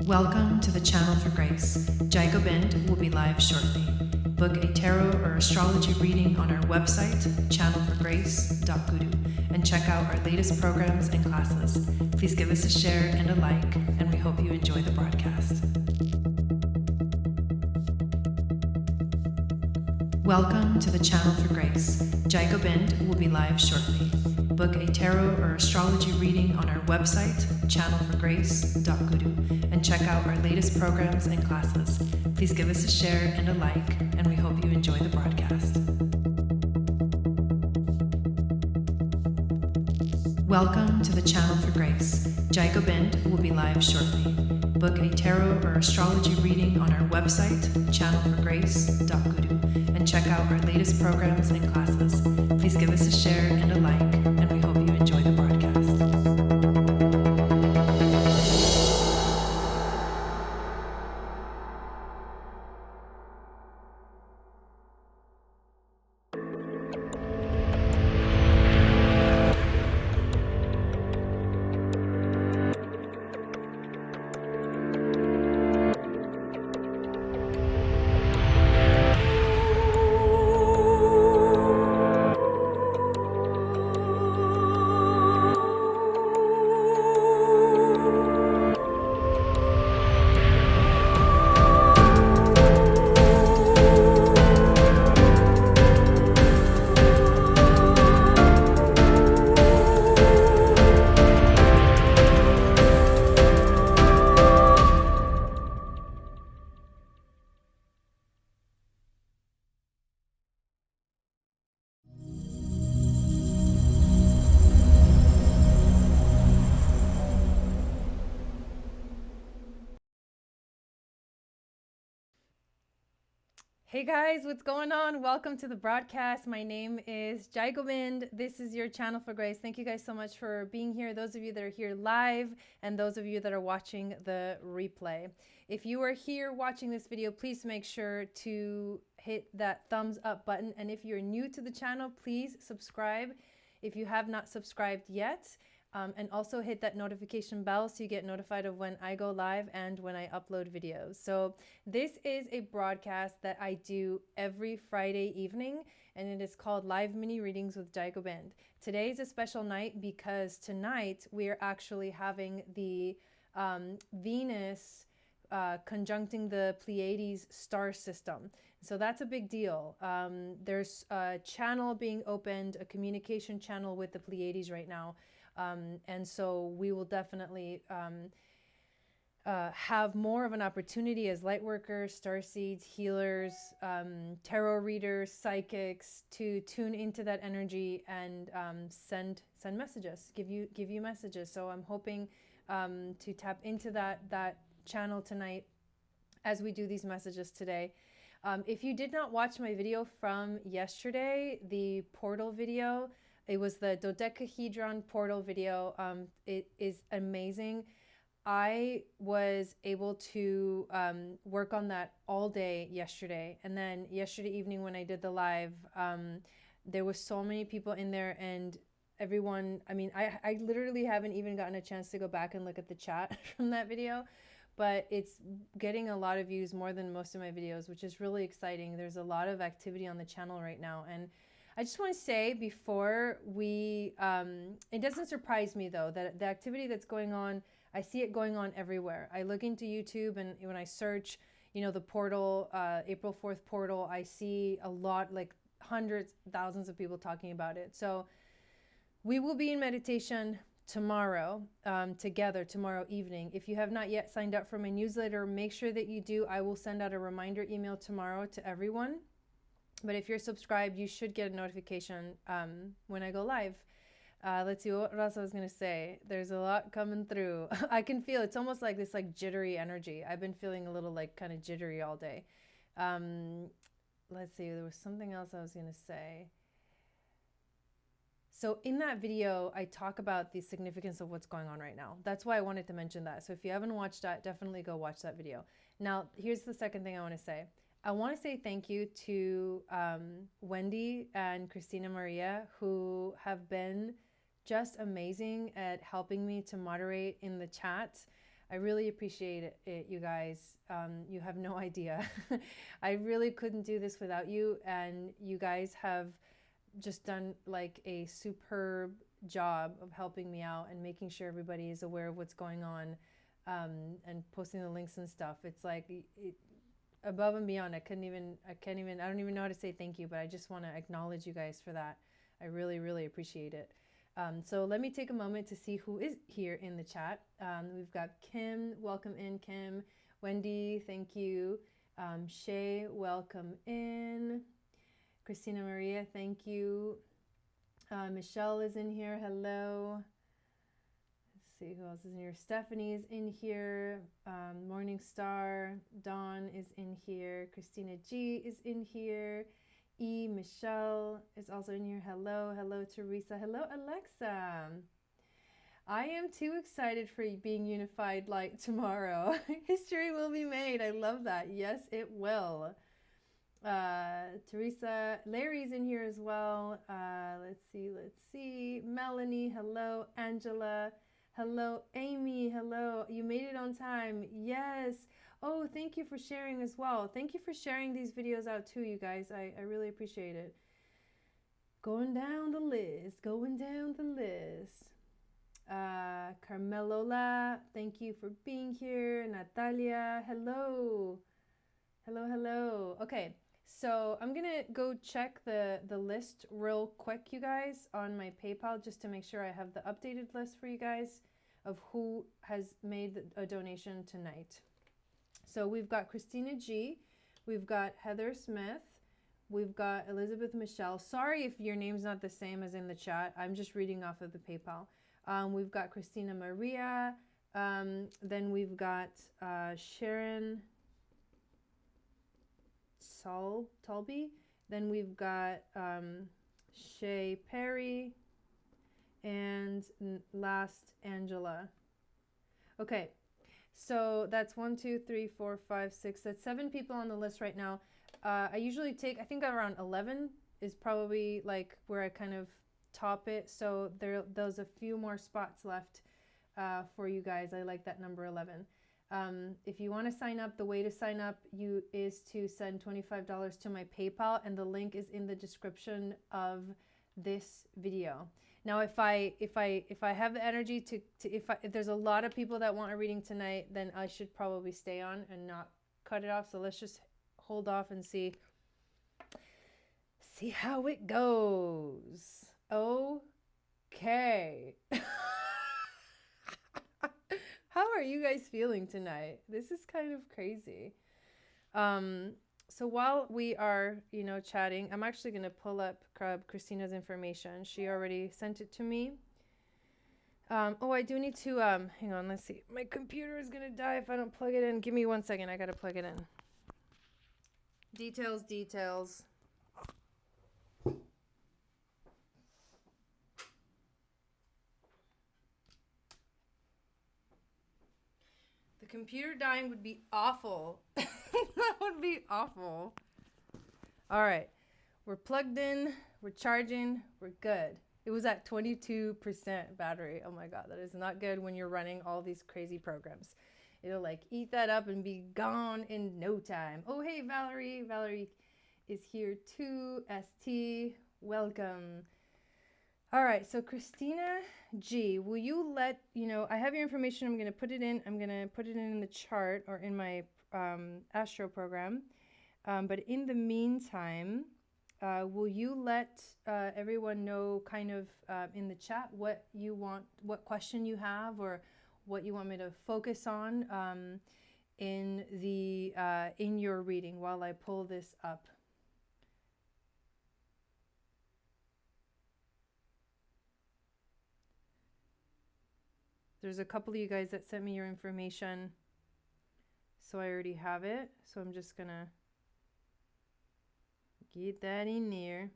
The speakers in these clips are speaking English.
Welcome to the Channel for Grace. Gobind will be live shortly. Book a tarot or astrology reading on our website, channelforgrace.guru, and check out our latest programs and classes. Please give us a share and a like, and we hope you enjoy the broadcast. Welcome to the Channel for Grace. Gobind will be live shortly. Book a tarot or astrology reading on our website, channelforgrace.guru, and check out our latest programs and classes. Please give us a share and a like, and we hope you enjoy the broadcast. Welcome to the Channel for Grace. Gobind will be live shortly. Book a tarot or astrology reading on our website, channelforgrace.guru, and check out our latest programs and classes. Please give us a share and a like, and we hope you enjoy the broadcast. Hey guys, what's going on? Welcome to the broadcast. My name is Gobind. This is your Channel for Grace. Thank you guys so much for being here. Those of you that are here live and those of you that are watching the replay. If you are here watching this video, please make sure to hit that thumbs up button. And if you're new to the channel, please subscribe if you have not subscribed yet. And also hit that notification bell so you get notified of when I go live and when I upload videos. So this is a broadcast that I do every Friday evening, and it is called Live Mini Readings with Gobind. Today is a special night because tonight we are actually having the Venus conjuncting the Pleiades star system. So that's a big deal. There's a channel being opened, a communication channel with the Pleiades right now. And so we will definitely have more of an opportunity as light workers, starseeds, healers, tarot readers, psychics to tune into that energy and send messages, give you messages. So I'm hoping to tap into that channel tonight as we do these messages today. If you did not watch my video from yesterday, the portal video, it was the DODECAHEDRON portal video. It is amazing. I was able to work on that all day yesterday. And then yesterday evening when I did the live, there was so many people in there and everyone, I mean, I literally haven't even gotten a chance to go back and look at the chat from that video, but it's getting a lot of views, more than most of my videos, which is really exciting. There's a lot of activity on the channel right now. And I just want to say before we, it doesn't surprise me though, that the activity that's going on, I see it going on everywhere. I look into YouTube and when I search, the portal, April 4th portal, I see a lot, like hundreds, thousands of people talking about it. So we will be in meditation tomorrow, together tomorrow evening. If you have not yet signed up for my newsletter, make sure that you do. I will send out a reminder email tomorrow to everyone. But if you're subscribed, you should get a notification when I go live. Let's see what else I was going to say. There's a lot coming through. I can feel it's almost like this like jittery energy. I've been feeling a little like kind of jittery all day. Let's see. There was something else I was going to say. So in that video, I talk about the significance of what's going on right now. That's why I wanted to mention that. So if you haven't watched that, definitely go watch that video. Now, here's the second thing I want to say. I want to say thank you to Wendy and Christina Maria, who have been just amazing at helping me to moderate in the chat. I really appreciate it, you guys. You have no idea. I really couldn't do this without you, and you guys have just done like a superb job of helping me out and making sure everybody is aware of what's going on, and posting the links and stuff. It's like above and beyond. I don't even know how to say thank you, but I just want to acknowledge you guys for that. I really, really appreciate it. So let me take a moment to see who is here in the chat. We've got Kim, welcome in, Kim. Wendy, thank you. Shay, welcome in. Christina Maria, thank you. Michelle is in here, hello. Let's see who else is in here. Stephanie is in here. Morning Star, Dawn is in here. Christina G is in here. Michelle is also in here. Hello, hello Teresa. Hello Alexa. I am too excited for being unified light tomorrow. History will be made. I love that. Yes, it will. Teresa, Larry's in here as well. Let's see. Melanie, hello. Angela, hello. Amy, hello. You made it on time. Yes. Oh, thank you for sharing as well. Thank you for sharing these videos out too, you guys. I really appreciate it. Going down the list. Carmelola, thank you for being here. Natalia, hello. Hello. Okay, so I'm going to go check the list real quick, you guys, on my PayPal, just to make sure I have the updated list for you guys of who has made a donation tonight. So we've got Christina G, we've got Heather Smith, we've got Elizabeth Michelle. Sorry if your name's not the same as in the chat. I'm just reading off of the PayPal. We've got Christina Maria. Then we've got Sharon Talby. Then we've got Shay Perry. And last, Angela. Okay. So that's 1, 2, 3, 4, 5, 6. That's 7 people on the list right now. I usually take, I think around 11 is probably like where I kind of top it. So there's a few more spots left for you guys. I like that number 11. If you want to sign up, the way to sign up is to send $25 to my PayPal, and the link is in the description of this video. Now, if I have the energy if there's a lot of people that want a reading tonight, then I should probably stay on and not cut it off. So let's just hold off and see how it goes. Okay. How are you guys feeling tonight? This is kind of crazy. So while we are, chatting, I'm actually going to pull up Christina's information. She already sent it to me. I do need to, hang on, let's see. My computer is going to die if I don't plug it in. Give me 1 second. I got to plug it in. Details. The computer dying would be awful. That would be awful. All right. We're plugged in. We're charging. We're good. It was at 22% battery. Oh my God. That is not good when you're running all these crazy programs. It'll like eat that up and be gone in no time. Oh, hey, Valerie. Valerie is here too. ST. Welcome. All right, so Christina G, will you let, I have your information. I'm going to put it in. I'm going to put it in the chart or in my Astro program. But in the meantime, will you let everyone know kind of in the chat what you want, what question you have, or what you want me to focus on in your reading while I pull this up? There's a couple of you guys that sent me your information, so I already have it. So I'm just gonna get that in there.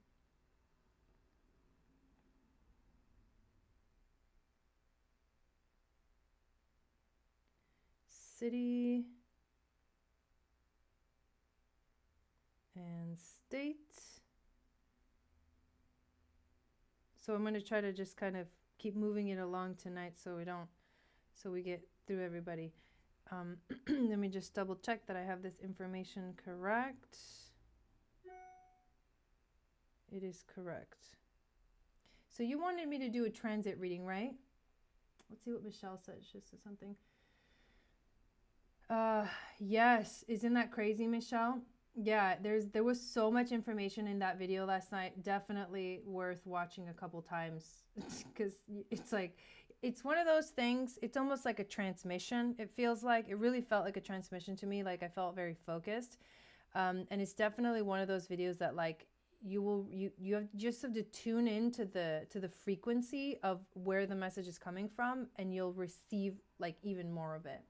City and state. So I'm gonna try to just kind of keep moving it along tonight so we don't so we get through everybody. Let me just double check that I have this information correct. It is correct. So you wanted me to do a transit reading, right? Let's see what Michelle said. She said something. Yes. Isn't that crazy, Michelle? Yeah, there was so much information in that video last night. Definitely worth watching a couple times because it's like, it's one of those things. It's almost like a transmission. It feels like, it really felt like a transmission to me. Like I felt very focused. And it's definitely one of those videos that like you just have to tune into the frequency of where the message is coming from, and you'll receive like even more of it.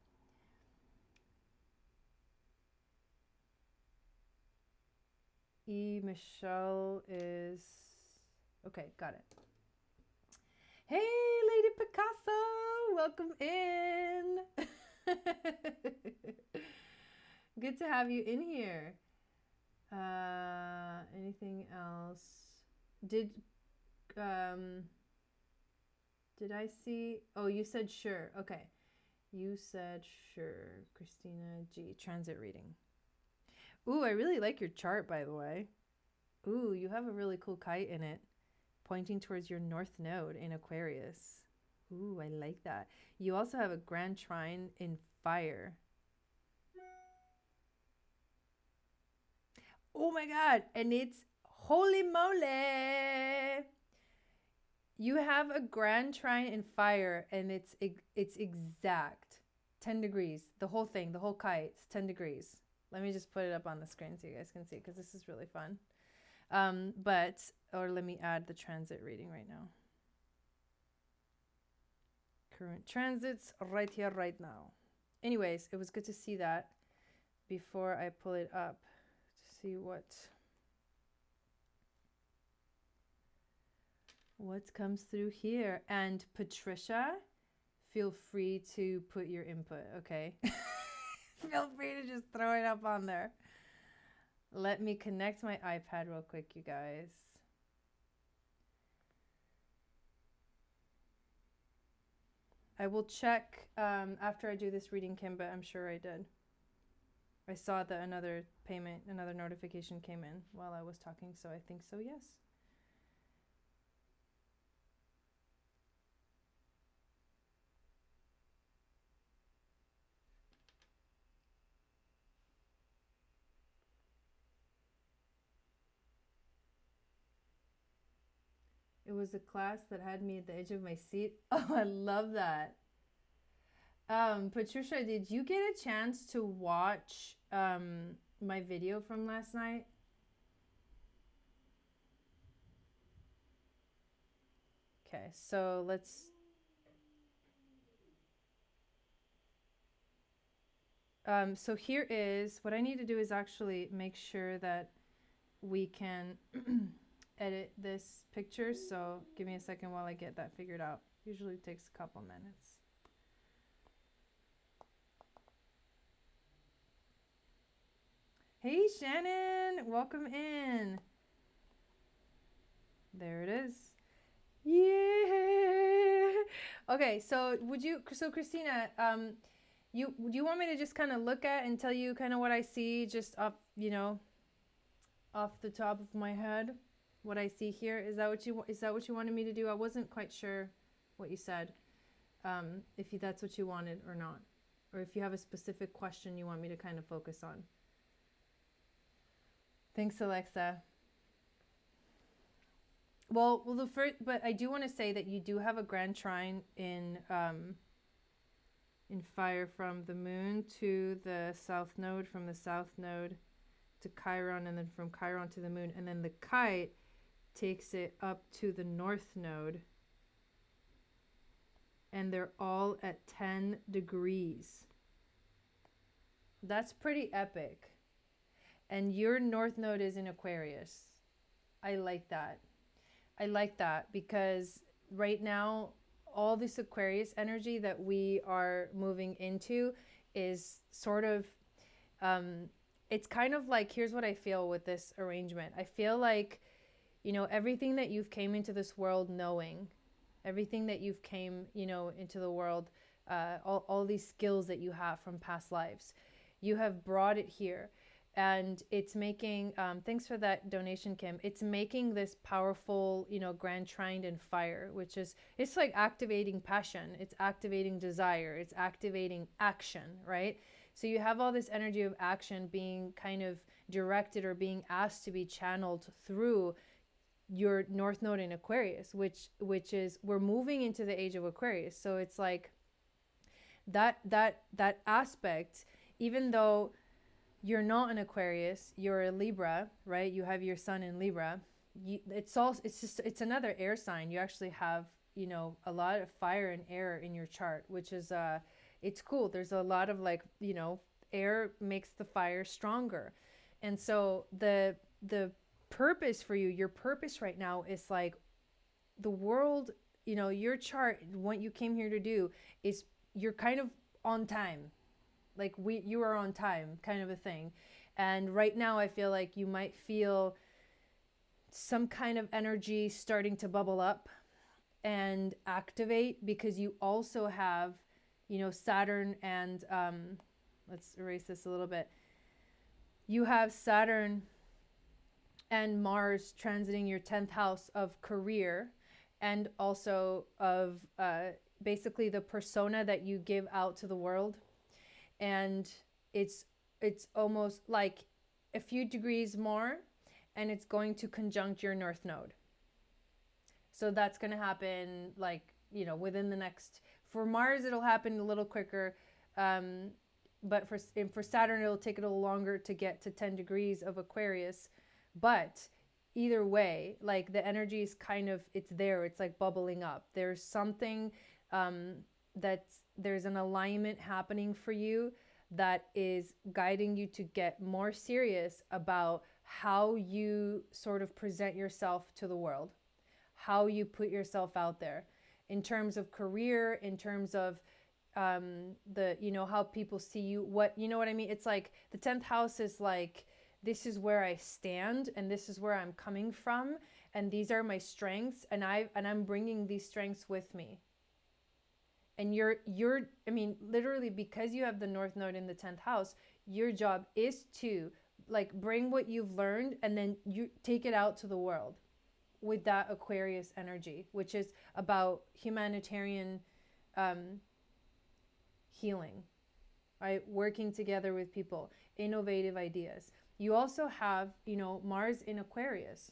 Michelle is okay, got it. Hey Lady Picasso, welcome in. Good to have you in here. Anything else? Did I see? Oh, you said sure. Okay. You said sure. Christina G, transit reading. Ooh, I really like your chart, by the way. Ooh, you have a really cool kite in it, pointing towards your north node in Aquarius. Ooh, I like that. You also have a grand trine in fire. Oh my God, and it's holy moly. You have a grand trine in fire, and it's exact 10 degrees. The whole thing, the whole kite, it's 10 degrees. Let me just put it up on the screen so you guys can see, because this is really fun. Or let me add the transit reading right now. Current transits right here, right now. Anyways, it was good to see that before I pull it up to see what comes through here. And Patricia, feel free to put your input, okay? Feel free to just throw it up on there. Let me connect my iPad real quick, you guys. I will check after I do this reading, Kim, but I'm sure I did. I saw that another payment, another notification came in while I was talking, so I think so, yes. It was a class that had me at the edge of my seat. Oh, I love that. Patricia, did you get a chance to watch my video from last night? Okay, so let's... so here is, what I need to do is actually make sure that we can edit this picture, so give me a second while I get that figured out. Usually it takes a couple minutes. Hey Shannon, welcome in. There it is. Yeah. Okay, so Christina, do you want me to just kind of look at and tell you kind of what I see just off, off the top of my head? What I see here, is that what you wanted me to do? I wasn't quite sure what you said, if that's what you wanted or not, or if you have a specific question you want me to kind of focus on. Thanks, Alexa. Well, the first, but I do want to say that you do have a grand trine in fire from the moon to the south node, from the south node to Chiron, and then from Chiron to the moon, and then the kite takes it up to the north node, and they're all at 10 degrees. That's pretty epic. And your north node is in Aquarius. I like that. I like that because right now, all this Aquarius energy that we are moving into is sort of, it's kind of like, here's what I feel with this arrangement. I feel like, everything that you've came into this world knowing, everything that you've came, into the world all these skills that you have from past lives. You have brought it here. And it's making, thanks for that donation, Kim. It's making this powerful, grand trine in fire, which is, it's like activating passion. It's activating desire. It's activating action, right? So you have all this energy of action being kind of directed or being asked to be channeled through your North Node in Aquarius, which is, we're moving into the age of Aquarius. So it's like that aspect, even though you're not an Aquarius, you're a Libra, right? You have your sun in Libra. It's another air sign. You actually have, a lot of fire and air in your chart, which is, it's cool. There's a lot of air makes the fire stronger. And so the purpose for you, your purpose right now is like the world, your chart, what you came here to do is you're kind of on time. Like you are on time kind of a thing. And right now I feel like you might feel some kind of energy starting to bubble up and activate, because you also have, Saturn and, let's erase this a little bit. You have Saturn and Mars transiting your 10th house of career, and also of basically the persona that you give out to the world. And it's almost like a few degrees more, and it's going to conjunct your North Node. So that's going to happen within the next, for Mars it'll happen a little quicker, but for Saturn it'll take a little longer to get to 10 degrees of Aquarius. But either way, like the energy is kind of, it's there, it's like bubbling up. There's something there's an alignment happening for you that is guiding you to get more serious about how you sort of present yourself to the world, how you put yourself out there in terms of career, in terms of how people see you, what I mean? It's like the 10th house is like, this is where I stand, and this is where I'm coming from, and these are my strengths, and I'm bringing these strengths with me. And literally, because you have the North Node in the 10th house, your job is to bring what you've learned, and then you take it out to the world with that Aquarius energy, which is about humanitarian healing, right? Working together with people, innovative ideas. You also have, Mars in Aquarius.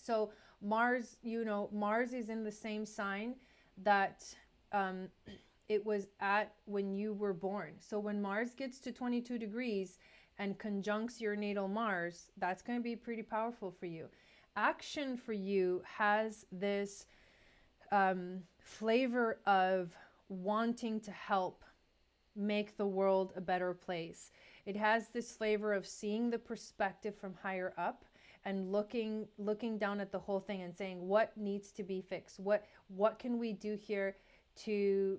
So Mars is in the same sign that it was at when you were born. So when Mars gets to 22 degrees and conjuncts your natal Mars, that's going to be pretty powerful for you. Action for you has this flavor of wanting to help make the world a better place. It has this flavor of seeing the perspective from higher up and looking down at the whole thing and saying, what needs to be fixed? What can we do here to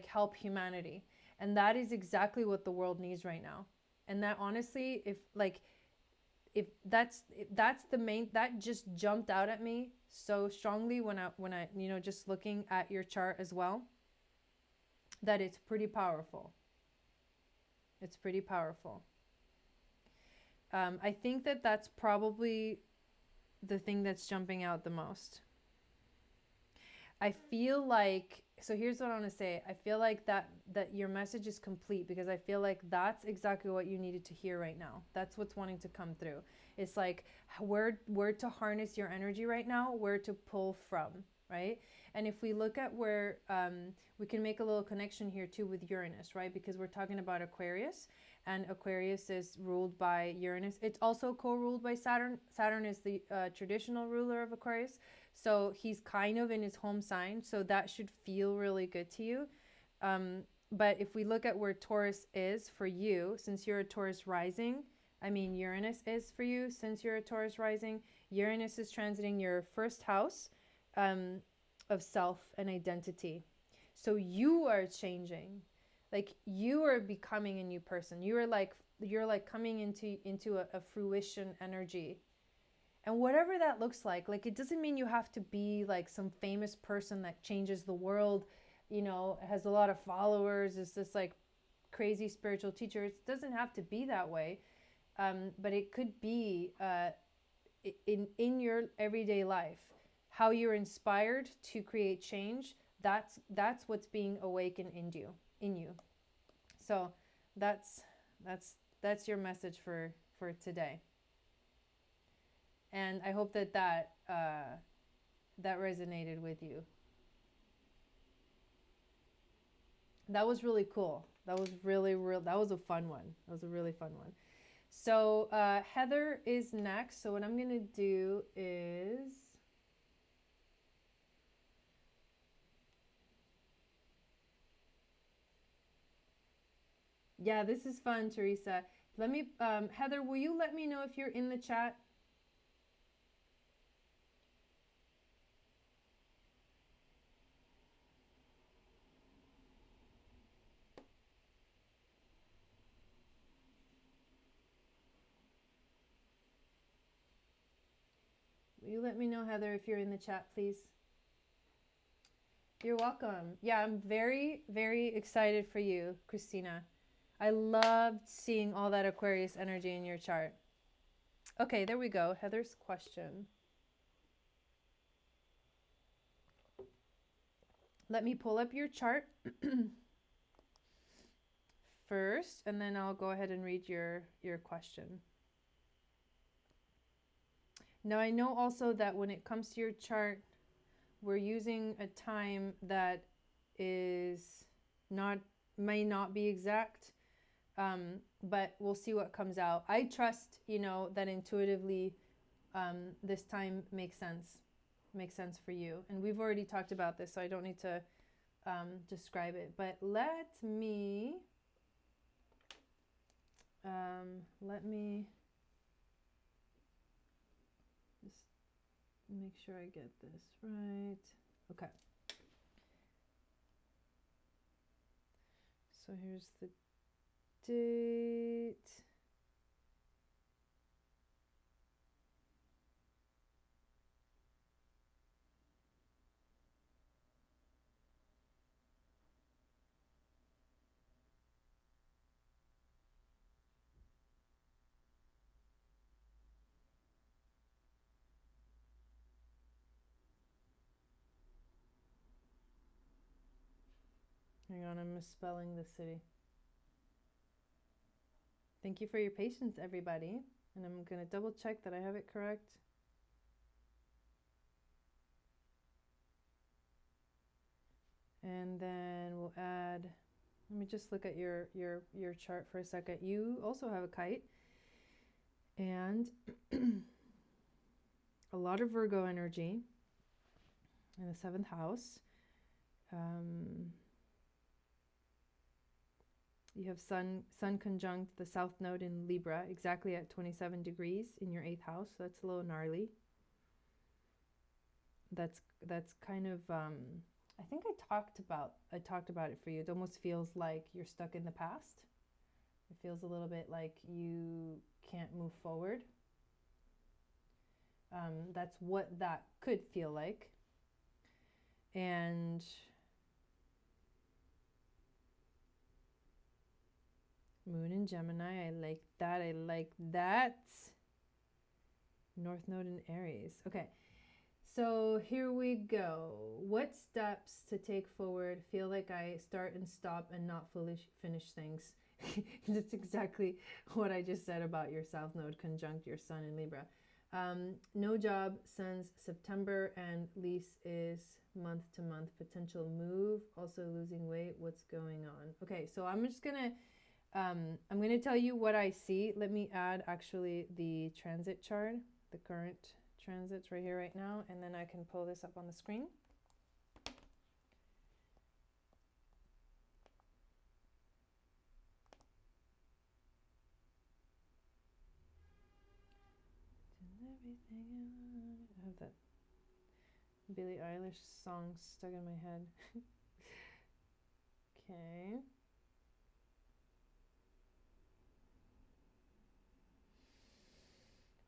help humanity? And that is exactly what the world needs right now. And that honestly, if that's the main, that just jumped out at me so strongly when I just looking at your chart as well, that it's pretty powerful. It's pretty powerful. I think that's probably the thing that's jumping out the most. I feel like, so here's what I want to say. I feel like that your message is complete, because I feel like that's exactly what you needed to hear right now. That's what's wanting to come through. It's like where to harness your energy right now, where to pull from, right? And if we look at where, we can make a little connection here too with Uranus, right? Because we're talking about Aquarius, and Aquarius is ruled by Uranus. It's also co-ruled by Saturn. Saturn is the traditional ruler of Aquarius. So he's kind of in his home sign. So that should feel really good to you. But if we look at where Taurus is for you, since you're a Taurus rising, Uranus is for you, since you're a Taurus rising, Uranus is transiting your first house of self and identity. So you are changing, like you are becoming a new person. You're like coming into a fruition energy. And whatever that looks like it doesn't mean you have to be like some famous person that changes the world, you know, has a lot of followers, is this like crazy spiritual teacher. It doesn't have to be that way, but it could be in your everyday life, how you're inspired to create change. That's what's being awakened in you. So that's your message for today. And I hope that resonated with you. That was really cool. That was that was a fun one. That was a really fun one. So Heather is next. So what I'm going to do is, yeah, this is fun, Teresa. Let me, Heather, will you let me know if you're in the chat? Will you let me know, Heather, if you're in the chat, please? You're welcome. Yeah, I'm very, very excited for you, Christina. I loved seeing all that Aquarius energy in your chart. Okay, there we go. Heather's question. Let me pull up your chart first, and then I'll go ahead and read your question. Now, I know also that when it comes to your chart, we're using a time that may not be exact, but we'll see what comes out. I trust, you know, that intuitively this time makes sense for you. And we've already talked about this, so I don't need to describe it. But let me just make sure I get this right. Okay. So here's the date. Hang on, I'm misspelling the city. Thank you for your patience, everybody. And I'm going to double check that I have it correct. And then we'll add, let me just look at your chart for a second. You also have a kite. And a lot of Virgo energy in the 7th house. You have Sun conjunct the South Node in Libra, exactly at 27 degrees in your 8th house. So that's a little gnarly. That's kind of, I think I talked about it for you. It almost feels like you're stuck in the past. It feels a little bit like you can't move forward. That's what that could feel like. And Moon in Gemini, I like that. I like that. North Node in Aries. Okay, so here we go. What steps to take forward? Feel like I start and stop and not fully finish things. That's exactly what I just said about your South Node conjunct your Sun in Libra. No job since September, and lease is month to month. Potential move. Also losing weight. What's going on? Okay, so I'm just gonna I'm going to tell you what I see. Let me add actually the transit chart, the current transits right here, right now, and then I can pull this up on the screen. I have that Billie Eilish song stuck in my head. Okay.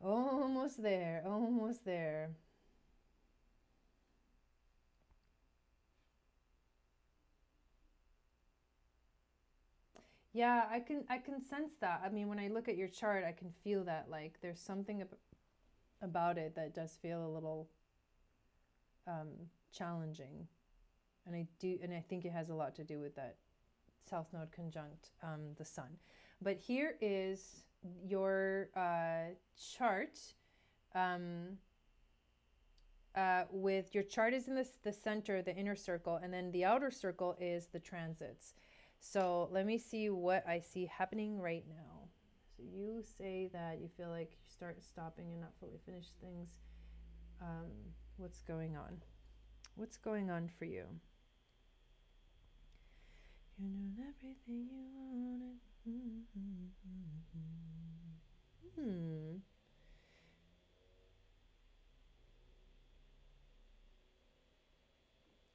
Almost there, almost there. Yeah, I can sense that. I mean, when I look at your chart, I can feel that like there's something about it that does feel a little challenging. And I think it has a lot to do with that South Node conjunct the Sun. But here is your chart. With your chart is in the center, the inner circle, and then the outer circle is the transits. So let me see what I see happening right now. So you say that you feel like you start stopping and not fully finish things. What's going on? What's going on for you? You knew everything you wanted.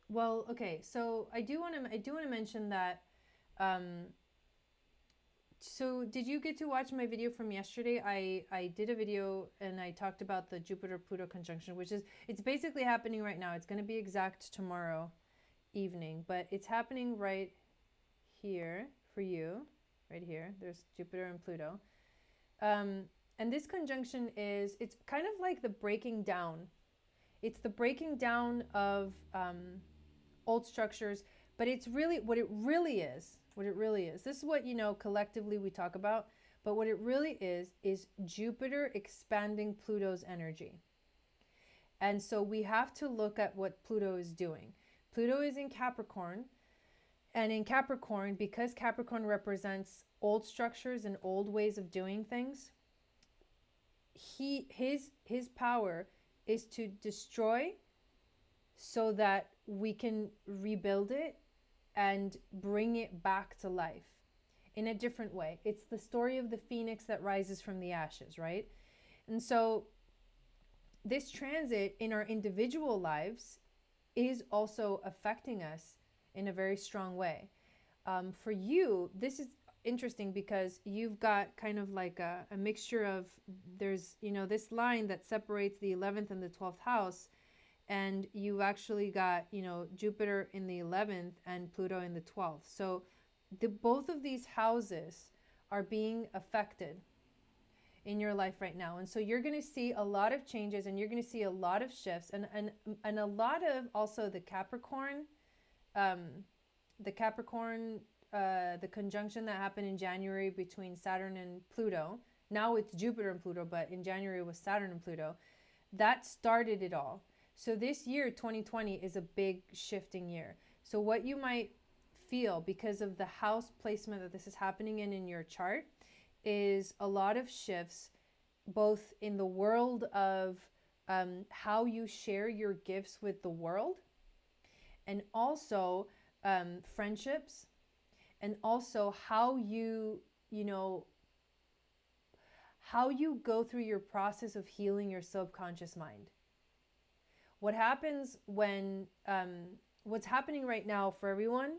Well, okay. So I do want to mention that. So did you get to watch my video from yesterday? I did a video and I talked about the Jupiter-Pluto conjunction, which is, it's basically happening right now. It's going to be exact tomorrow evening, but it's happening right here for you, right here. There's Jupiter and Pluto. And this conjunction is, it's kind of like the breaking down. It's the breaking down of old structures, but it's really what it really is. This is what, collectively we talk about, but what it really is Jupiter expanding Pluto's energy. And so we have to look at what Pluto is doing. Pluto is in Capricorn, and in Capricorn, because Capricorn represents old structures and old ways of doing things, his power is to destroy so that we can rebuild it and bring it back to life in a different way. It's the story of the phoenix that rises from the ashes, right? And so this transit in our individual lives is also affecting us in a very strong way. For you, this is interesting because you've got kind of like a mixture of, there's, this line that separates the 11th and the 12th house. And you've actually got, Jupiter in the 11th and Pluto in the 12th. So both of these houses are being affected in your life right now. And so you're going to see a lot of changes and you're going to see a lot of shifts and a lot of also the Capricorn, the conjunction that happened in January between Saturn and Pluto. Now it's Jupiter and Pluto, but in January it was Saturn and Pluto. That started it all. So this year, 2020, is a big shifting year. So what you might feel because of the house placement that this is happening in your chart is a lot of shifts, both in the world of how you share your gifts with the world, and also friendships, and also how you go through your process of healing your subconscious mind. What happens when, what's happening right now for everyone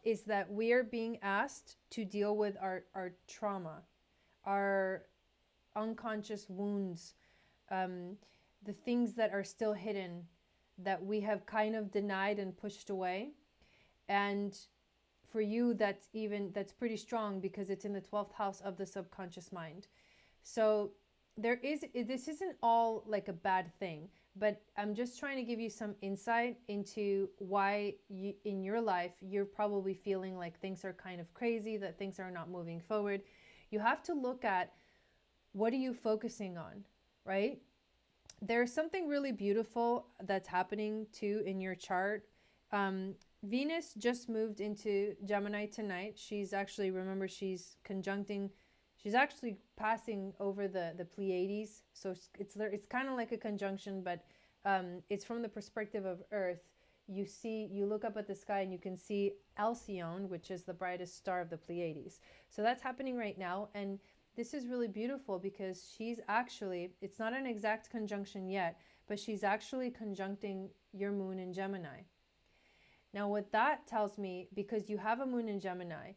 is that we are being asked to deal with our trauma, our unconscious wounds, the things that are still hidden, that we have kind of denied and pushed away. And for you, that's pretty strong because it's in the 12th house of the subconscious mind. So this isn't all like a bad thing. But I'm just trying to give you some insight into why in your life, you're probably feeling like things are kind of crazy, that things are not moving forward. You have to look at what are you focusing on, right? There's something really beautiful that's happening too in your chart. Venus just moved into Gemini tonight. She's actually, remember, she's actually passing over the Pleiades. So it's kind of like a conjunction, but it's from the perspective of Earth. You look up at the sky and you can see Alcyone, which is the brightest star of the Pleiades. So that's happening right now. And this is really beautiful because she's actually, it's not an exact conjunction yet, but she's actually conjuncting your moon in Gemini. Now what that tells me, because you have a moon in Gemini,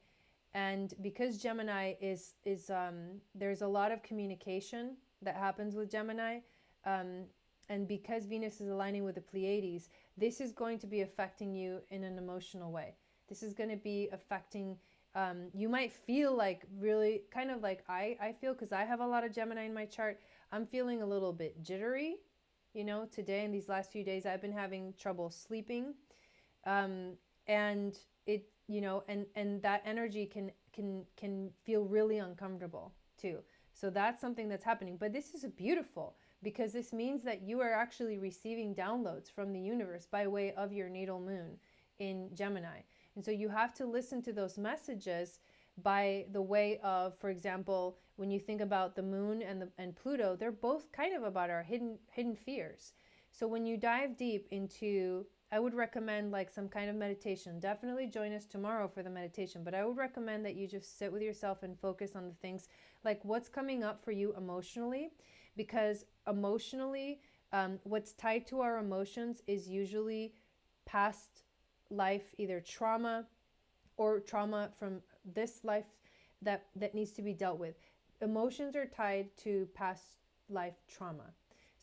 and because Gemini is there's a lot of communication that happens with Gemini, and because Venus is aligning with the Pleiades, this is going to be affecting you in an emotional way. This is going to be affecting You might feel like really kind of like I feel, because I have a lot of Gemini in my chart. I'm feeling a little bit jittery, you know, today and these last few days. I've been having trouble sleeping. And it, you know, and that energy can feel really uncomfortable too. So that's something that's happening. But this is beautiful, because this means that you are actually receiving downloads from the universe by way of your natal moon in Gemini. And so you have to listen to those messages by the way of, for example, when you think about the moon and Pluto, they're both kind of about our hidden fears. So when you dive deep into, I would recommend like some kind of meditation. Definitely join us tomorrow for the meditation, but I would recommend that you just sit with yourself and focus on the things like what's coming up for you emotionally, because emotionally, what's tied to our emotions is usually past life, either trauma or trauma from this life that needs to be dealt with. Emotions are tied to past life trauma.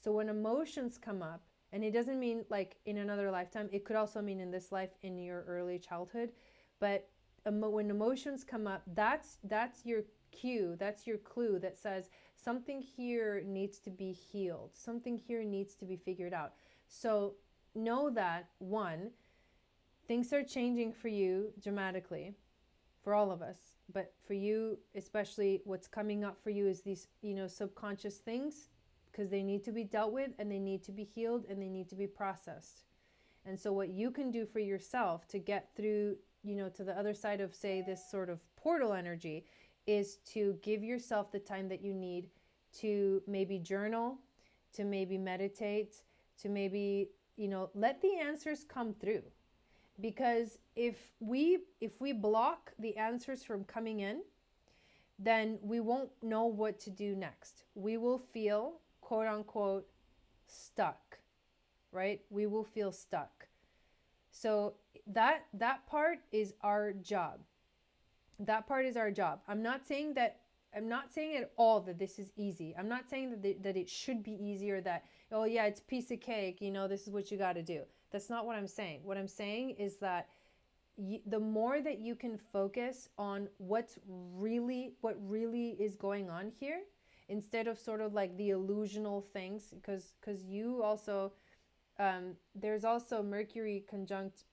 So when emotions come up, and it doesn't mean like in another lifetime, it could also mean in this life, in your early childhood, but when emotions come up, that's your cue, that's your clue that says something here needs to be healed, something here needs to be figured out. So know that, one, things are changing for you dramatically, for all of us, but for you especially, what's coming up for you is these, you know, subconscious things, because they need to be dealt with and they need to be healed and they need to be processed. And so what you can do for yourself to get through, you know, to the other side of, say, this sort of portal energy, is to give yourself the time that you need to maybe journal, to maybe meditate, to maybe, you know, let the answers come through. Because if we block the answers from coming in, then we won't know what to do next. We will feel, quote unquote, stuck, right? We will feel stuck. So that part is our job. That part is our job. I'm not saying at all that this is easy. I'm not saying that it should be easy, or that, oh yeah, it's a piece of cake, you know, this is what you got to do. That's not what I'm saying. What I'm saying is that the more that you can focus on what really is going on here, instead of sort of like the illusional things, because you also, there's also Mercury conjunct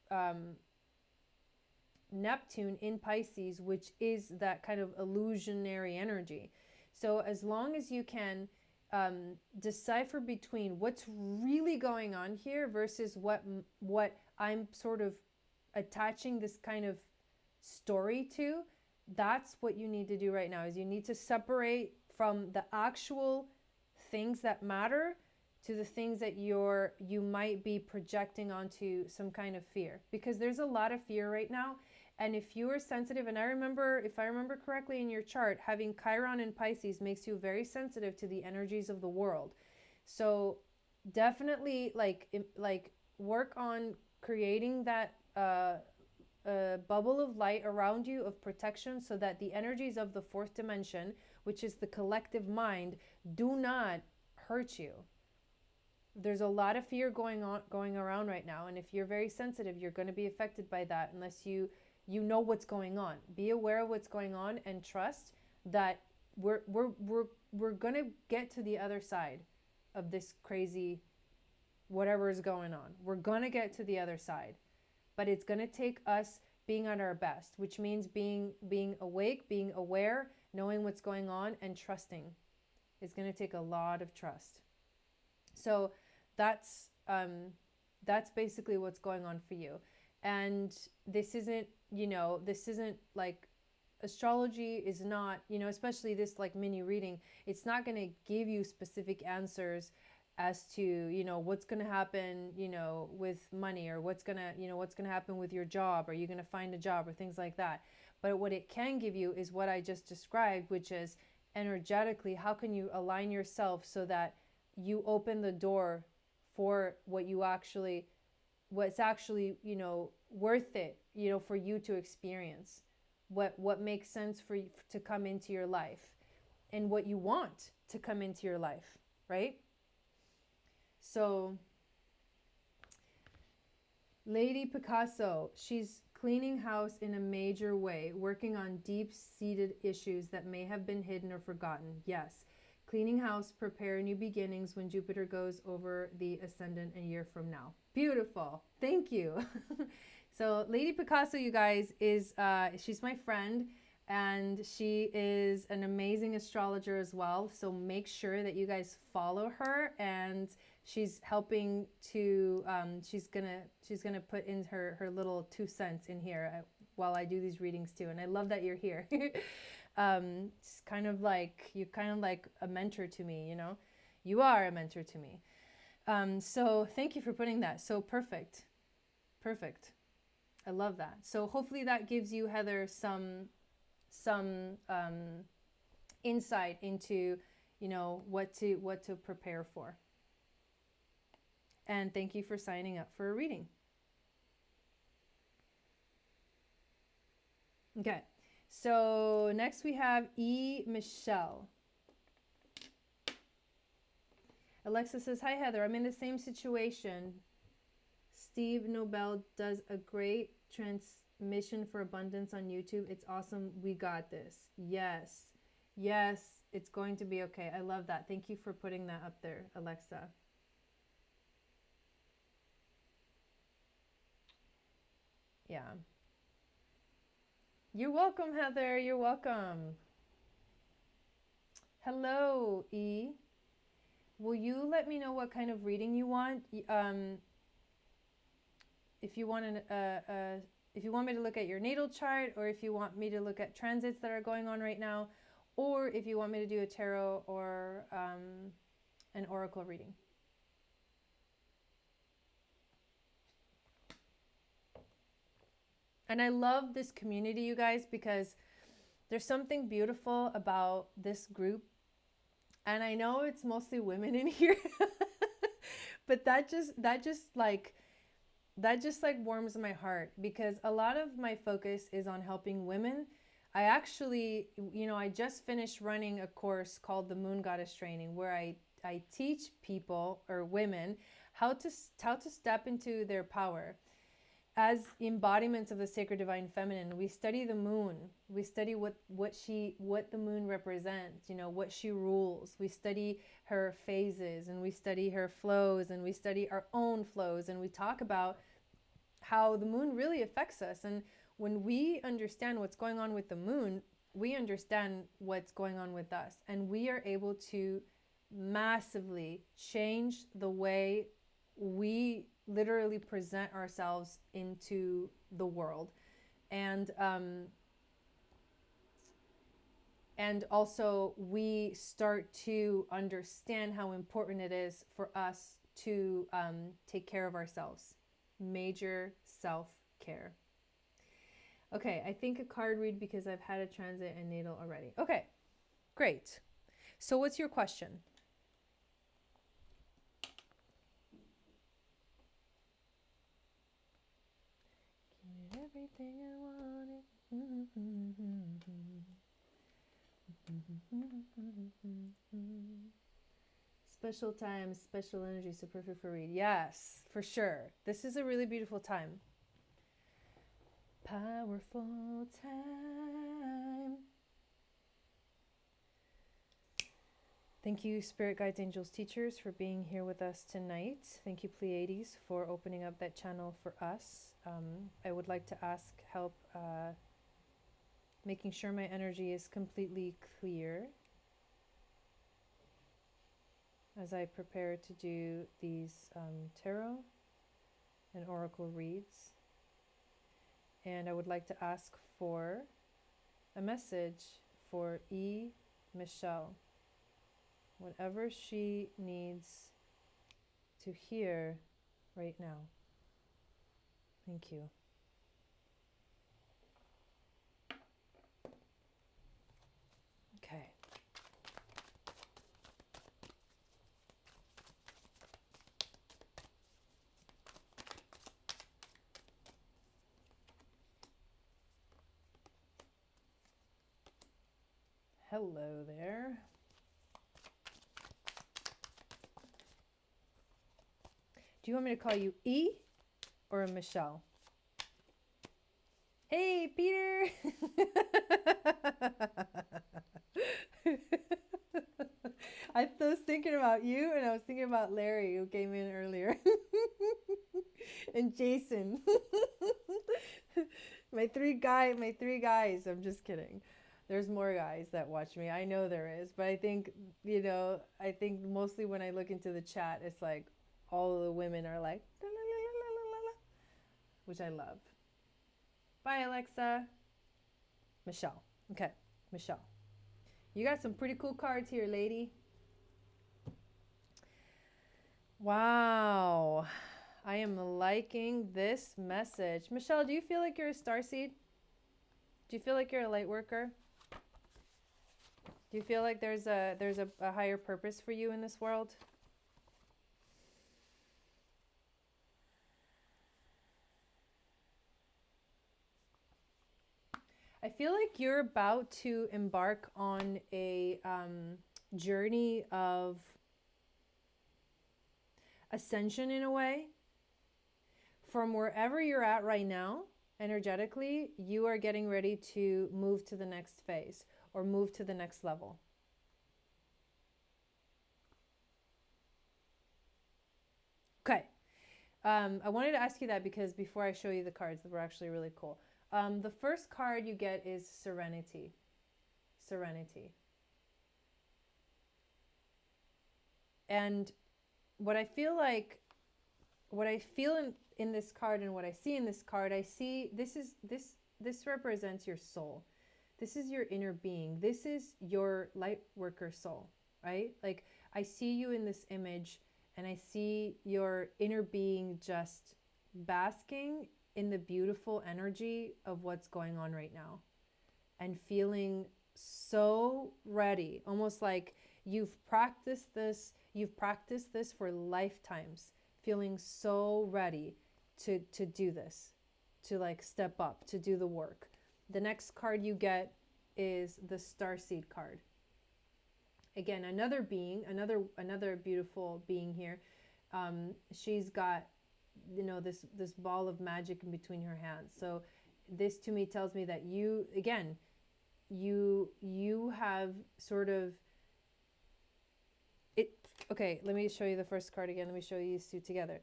Neptune in Pisces, which is that kind of illusionary energy. So as long as you can decipher between what's really going on here versus what I'm sort of attaching this kind of story to, that's what you need to do right now. Is you need to separate from the actual things that matter to the things that you might be projecting onto some kind of fear, because there's a lot of fear right now. And if you are sensitive, and if I remember correctly in your chart, having Chiron in Pisces makes you very sensitive to the energies of the world. So definitely like work on creating that bubble of light around you of protection, so that the energies of the fourth dimension, which is the collective mind, do not hurt you. There's a lot of fear going around right now, and if you're very sensitive, you're going to be affected by that unless you know what's going on. Be aware of what's going on and trust that we're going to get to the other side of this crazy whatever is going on. We're going to get to the other side. But it's going to take us being at our best, which means being awake, being aware, knowing what's going on, and trusting. It's going to take a lot of trust. So that's basically what's going on for you. And this isn't like, astrology is not, especially this like mini reading, it's not going to give you specific answers as to, what's going to happen, with money, or what's going to happen with your job. Are you going to find a job, or things like that? But what it can give you is what I just described, which is energetically, how can you align yourself so that you open the door for what's actually, worth it, for you to experience, what makes sense for you to come into your life, and what you want to come into your life, right? So Lady Picasso, she's cleaning house in a major way, working on deep-seated issues that may have been hidden or forgotten. Yes. Cleaning house, prepare new beginnings when Jupiter goes over the ascendant a year from now. Beautiful. Thank you. So Lady Picasso, you guys, is she's my friend, and she is an amazing astrologer as well. So make sure that you guys follow her, and she's helping to she's gonna put in her little 2 cents in here while I do these readings too. And I love that you're here. It's kind of like you're kind of like a mentor to me, you know. You are a mentor to me. So thank you for putting that. So perfect. I love that. So hopefully that gives you, Heather, some insight into, you know, what to prepare for. And thank you for signing up for a reading. Okay. So next we have E. Michelle. Alexa says, hi, Heather. I'm in the same situation. Steve Nobel does a great transmission for abundance on YouTube. It's awesome. We got this. Yes. Yes, it's going to be okay. I love that. Thank you for putting that up there, Alexa. Yeah. You're welcome, Heather. You're welcome. Hello, E. Will you let me know what kind of reading you want? If you want if you want me to look at your natal chart, or if you want me to look at transits that are going on right now, or if you want me to do a tarot or an oracle reading. And I love this community, you guys, because there's something beautiful about this group. And I know it's mostly women in here, but that just warms my heart, because a lot of my focus is on helping women. I actually, you know, I just finished running a course called the Moon Goddess Training, where I teach people, or women, how to step into their power as embodiments of the sacred divine feminine. We study the moon. We study what the moon represents, you know, what she rules. We study her phases, and we study her flows, and we study our own flows, and we talk about how the moon really affects us. And when we understand what's going on with the moon, we understand what's going on with us, and we are able to massively change the way we literally present ourselves into the world. And also we start to understand how important it is for us to take care of ourselves. Major self-care. Okay, I think a card read, because I've had a transit and natal already. Okay, great. So what's your question? Everything I wanted. Special time, special energy, so perfect for read. Yes, for sure. This is a really beautiful time. Powerful time. Thank you, Spirit Guides, Angels, Teachers, for being here with us tonight. Thank you, Pleiades, for opening up that channel for us. I would like to ask help making sure my energy is completely clear as I prepare to do these tarot and oracle reads. And I would like to ask for a message for E. Michelle. Whatever she needs to hear right now. Thank you. Okay. Hello there. Do you want me to call you E or Michelle? Hey, Peter. I was thinking about you, and I was thinking about Larry, who came in earlier, and Jason. my three guys. I'm just kidding. There's more guys that watch me. I know there is, but I think, I think mostly when I look into the chat, it's like all of the women are like, la, la, la, la, la, la, la, which I love. Bye, Alexa. Michelle. Okay, Michelle. You got some pretty cool cards here, lady. Wow. I am liking this message. Michelle, do you feel like you're a starseed? Do you feel like you're a light worker? Do you feel like there's a higher purpose for you in this world? I feel like you're about to embark on a journey of ascension in a way. From wherever you're at right now, energetically, you are getting ready to move to the next phase or move to the next level. Okay. I wanted to ask you that because before I show you the cards, that were actually really cool. The first card you get is Serenity. Serenity. And what I feel in this card and what I see in this card, I see this represents your soul. This is your inner being. This is your light worker soul, right? Like I see you in this image and I see your inner being just basking in the beautiful energy of what's going on right now and feeling so ready, almost like you've practiced this for lifetimes, feeling so ready to do this, to like step up, to do the work. The next card you get is the Starseed card. Again, another being, another beautiful being here. She's got, this ball of magic in between her hands. So this to me tells me that you have sort of it. Okay, let me show you the first card again. Let me show you these two together.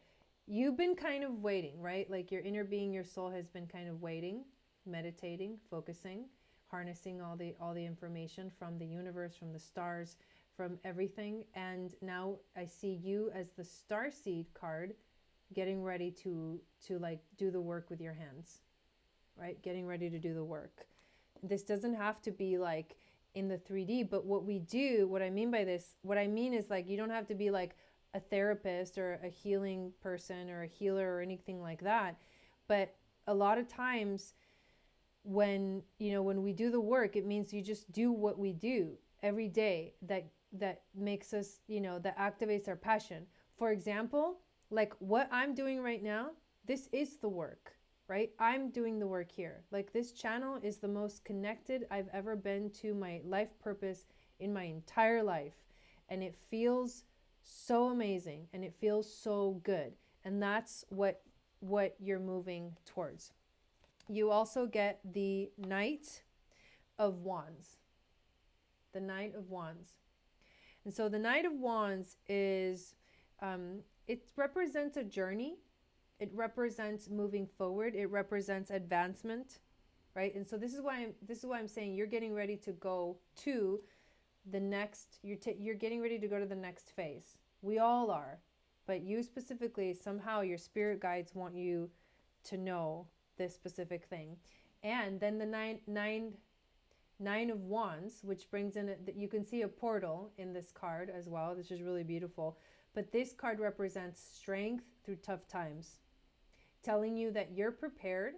You've been kind of waiting, right? Like your inner being, your soul has been kind of waiting, meditating, focusing, harnessing all the information from the universe, from the stars, from everything. And now I see you as the Starseed card, getting ready to like do the work with your hands, right? Getting ready to do the work. This doesn't have to be like in the 3D, but what I mean by this, what I mean is like, you don't have to be like a therapist or a healing person or a healer or anything like that. But a lot of times when we do the work, it means you just do what we do every day that makes us, that activates our passion. For example, like what I'm doing right now, this is the work, right? I'm doing the work here. Like this channel is the most connected I've ever been to my life purpose in my entire life. And it feels so amazing and it feels so good. And that's what you're moving towards. You also get the Knight of Wands. The Knight of Wands. And so the Knight of Wands is, it represents a journey. It represents moving forward. It represents advancement, right? And so this is why I'm saying you're getting ready to go to the next, you're getting ready to go to the next phase. We all are, but you specifically, somehow your spirit guides want you to know this specific thing. And then the nine of Wands, which brings in that you can see a portal in this card as well. This is really beautiful. But this card represents strength through tough times, telling you that you're prepared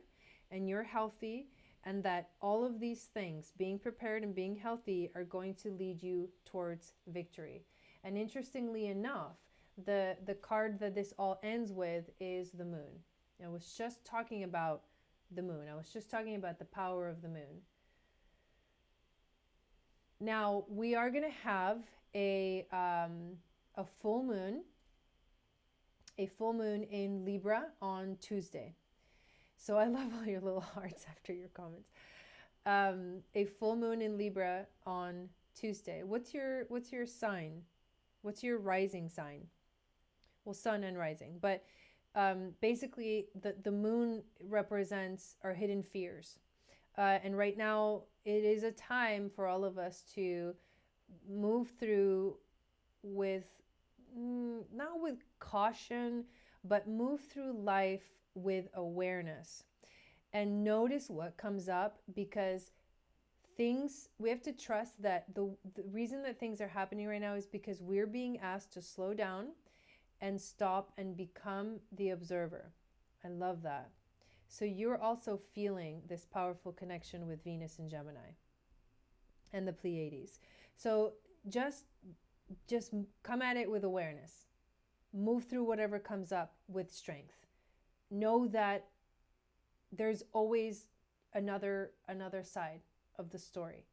and you're healthy, and that all of these things, being prepared and being healthy, are going to lead you towards victory. And interestingly enough, the card that this all ends with is the moon. I was just talking about the moon. I was just talking about the power of the moon. Now, we are going to have a full moon in Libra on Tuesday. So I love all your little hearts after your comments. A full moon in Libra on Tuesday. What's your sign? What's your rising sign? Well, sun and rising, but basically the moon represents our hidden fears. And right now it is a time for all of us to move through with, not with caution, but move through life with awareness and notice what comes up, because we have to trust that the reason that things are happening right now is because we're being asked to slow down and stop and become the observer. I love that. So you're also feeling this powerful connection with Venus and Gemini and the Pleiades. So just come at it with awareness. Move through whatever comes up with strength. Know that there's always another side of the story.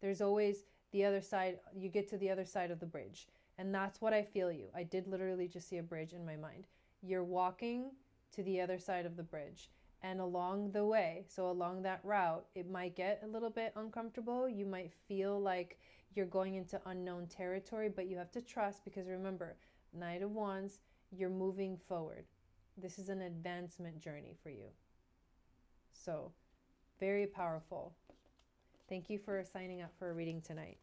There's always the other side. You get to the other side of the bridge. And that's what I feel you. I did literally just see a bridge in my mind. You're walking to the other side of the bridge. And along the way, so along that route, it might get a little bit uncomfortable. You might feel like you're going into unknown territory, but you have to trust, because remember, Knight of Wands, you're moving forward. This is an advancement journey for you. So, very powerful. Thank you for signing up for a reading tonight.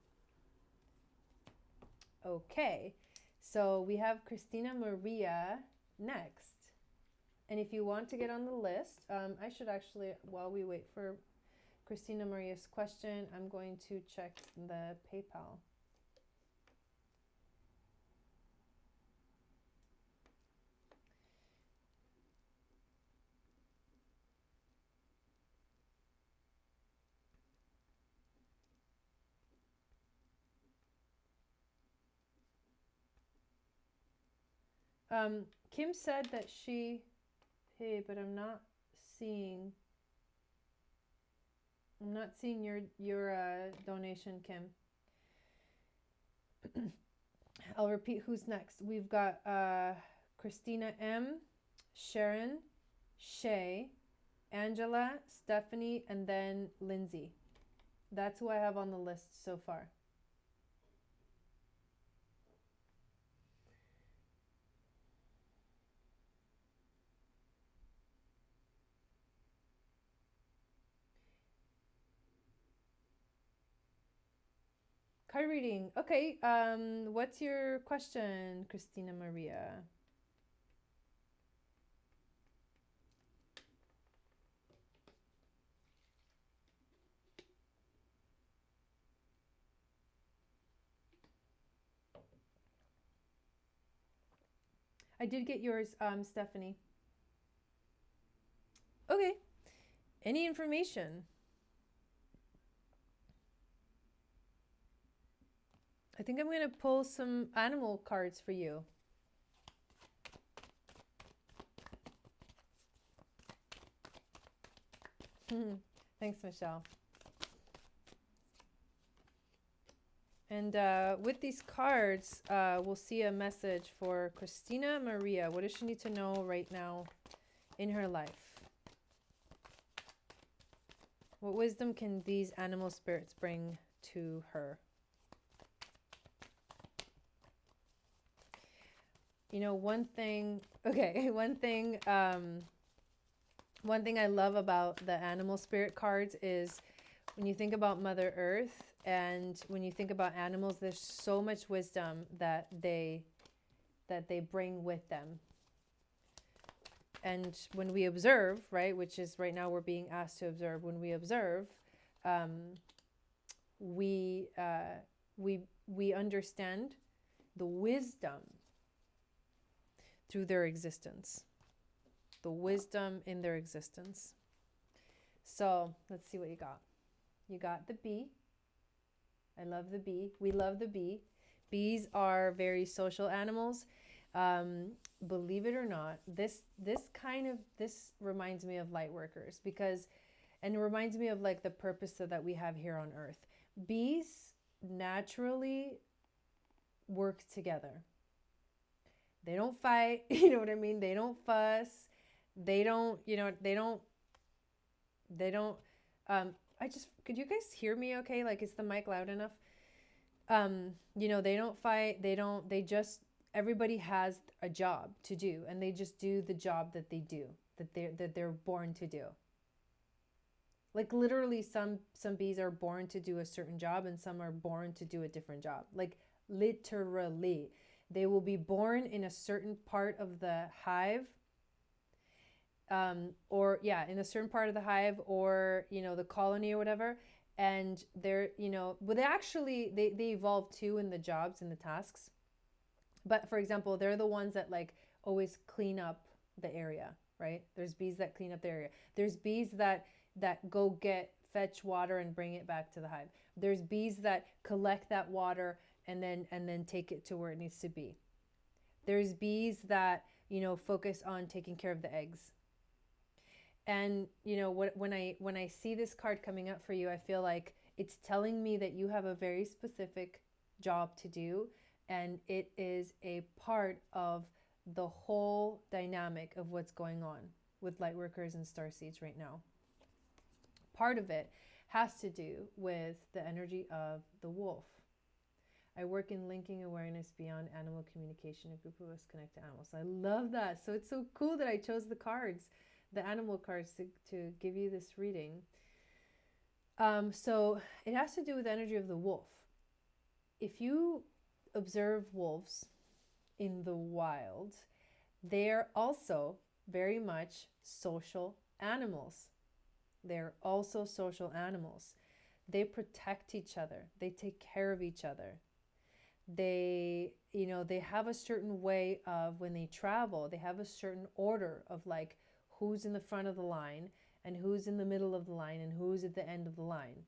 Okay, so we have Christina Maria next. And if you want to get on the list, I should actually, while we wait for Christina Maria's question, I'm going to check the PayPal. Kim said that she paid, but I'm not seeing your donation, Kim. I'll repeat who's next. We've got Christina M, Sharon, Shay, Angela, Stephanie, and then Lindsay. That's who I have on the list so far. Card reading. Okay, what's your question, Christina Maria? I did get yours, Stephanie. Okay. Any information? I think I'm going to pull some animal cards for you. Thanks, Michelle. And with these cards, we'll see a message for Christina Maria. What does she need to know right now in her life? What wisdom can these animal spirits bring to her? You know, one thing I love about the animal spirit cards is when you think about Mother Earth and when you think about animals, there's so much wisdom that they bring with them. And when we observe, right, which is right now we're being asked to observe, when we observe, we understand the wisdom through their existence, the wisdom in their existence. So let's see what you got. You got the bee. I love the bee. We love the bee. Bees are very social animals. Believe it or not, this reminds me of light workers, and it reminds me of like the purpose that we have here on Earth. Bees naturally work together. They don't fight, you know what I mean? They don't fuss. They don't They don't, could you guys hear me okay? Like, is the mic loud enough? They don't fight. They just, everybody has a job to do, and they just do the job that they do, that they're born to do. Like literally some bees are born to do a certain job and some are born to do a different job. Like literally, they will be born in a certain part of the hive, in a certain part of the hive, or, the colony or whatever. And they're, but they evolve too in the jobs and the tasks. But for example, they're the ones that like always clean up the area, right? There's bees that clean up the area. There's bees that go fetch water and bring it back to the hive. There's bees that collect that water and then take it to where it needs to be. There's bees that, focus on taking care of the eggs. And, when I see this card coming up for you, I feel like it's telling me that you have a very specific job to do. And it is a part of the whole dynamic of what's going on with lightworkers and starseeds right now. Part of it has to do with the energy of the wolf. I work in linking awareness beyond animal communication. A group of us connect to animals. I love that. So it's so cool that I chose the cards, the animal cards, to give you this reading. So it has to do with the energy of the wolf. If you observe wolves in the wild, they're also very much social animals. They're also social animals. They protect each other. They take care of each other. They have a certain way of, when they travel, they have a certain order of like who's in the front of the line and who's in the middle of the line and who's at the end of the line.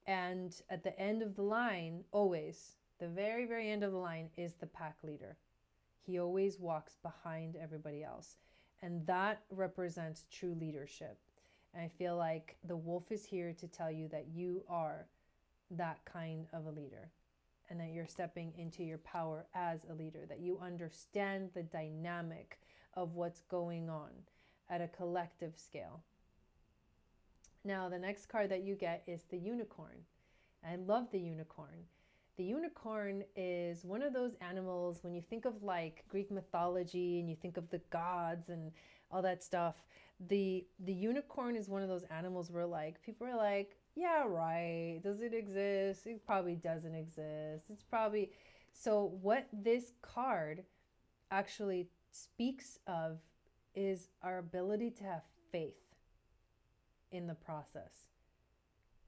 And at the end of the line, always, the very, very end of the line is the pack leader. He always walks behind everybody else. And that represents true leadership. And I feel like the wolf is here to tell you that you are that kind of a leader and that you're stepping into your power as a leader, that you understand the dynamic of what's going on at a collective scale. Now, the next card that you get is the unicorn. I love the unicorn. The unicorn is one of those animals, when you think of like Greek mythology and you think of the gods and all that stuff, the unicorn is one of those animals where like people are like, yeah, right, does it exist? It probably doesn't exist. It's probably... So what this card actually speaks of is our ability to have faith in the process,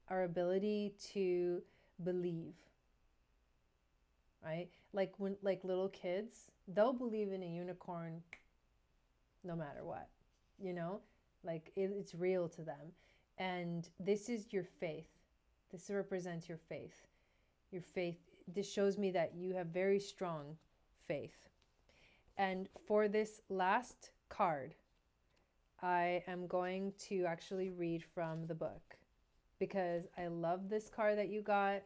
our ability to believe, right? Like when little kids, they'll believe in a unicorn no matter what, like it's real to them. And this is your faith. This represents your faith. Your faith. This shows me that you have very strong faith. And for this last card, I am going to actually read from the book because I love this card that you got.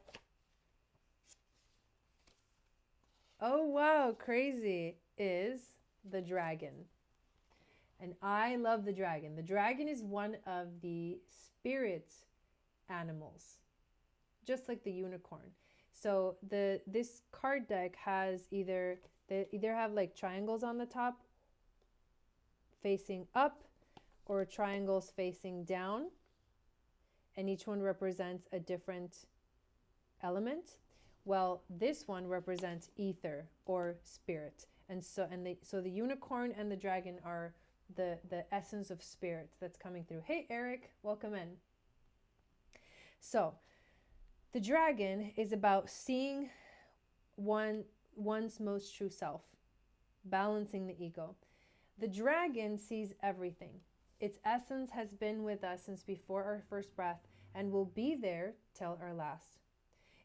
Oh, wow, crazy, is the dragon. And I love the dragon. The dragon is one of the spirit animals, just like the unicorn. So this card deck has they either have like triangles on the top facing up or triangles facing down, and each one represents a different element. Well, this one represents ether or spirit. And so the unicorn and the dragon are the essence of spirit that's coming through. Hey, Eric, welcome in. So the dragon is about seeing one's most true self, balancing the ego. The dragon sees everything. Its essence has been with us since before our first breath and will be there till our last.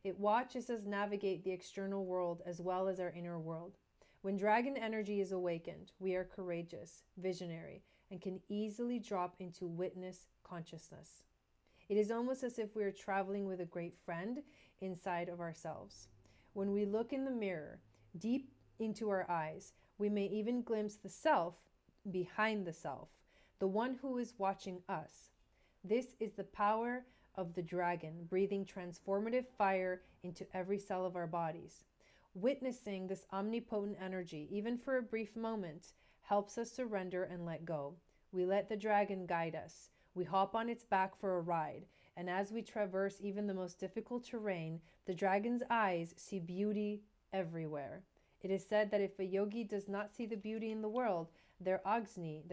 It watches us navigate the external world as well as our inner world. When dragon energy is awakened, we are courageous, visionary, and can easily drop into witness consciousness. It is almost as if we are traveling with a great friend inside of ourselves. When we look in the mirror, deep into our eyes, we may even glimpse the self behind the self, the one who is watching us. This is the power of the dragon, breathing transformative fire into every cell of our bodies. Witnessing this omnipotent energy, even for a brief moment, helps us surrender and let go. We let the dragon guide us. We hop on its back for a ride, and as we traverse even the most difficult terrain, the dragon's eyes see beauty everywhere. It is said that if a yogi does not see the beauty in the world, their Agni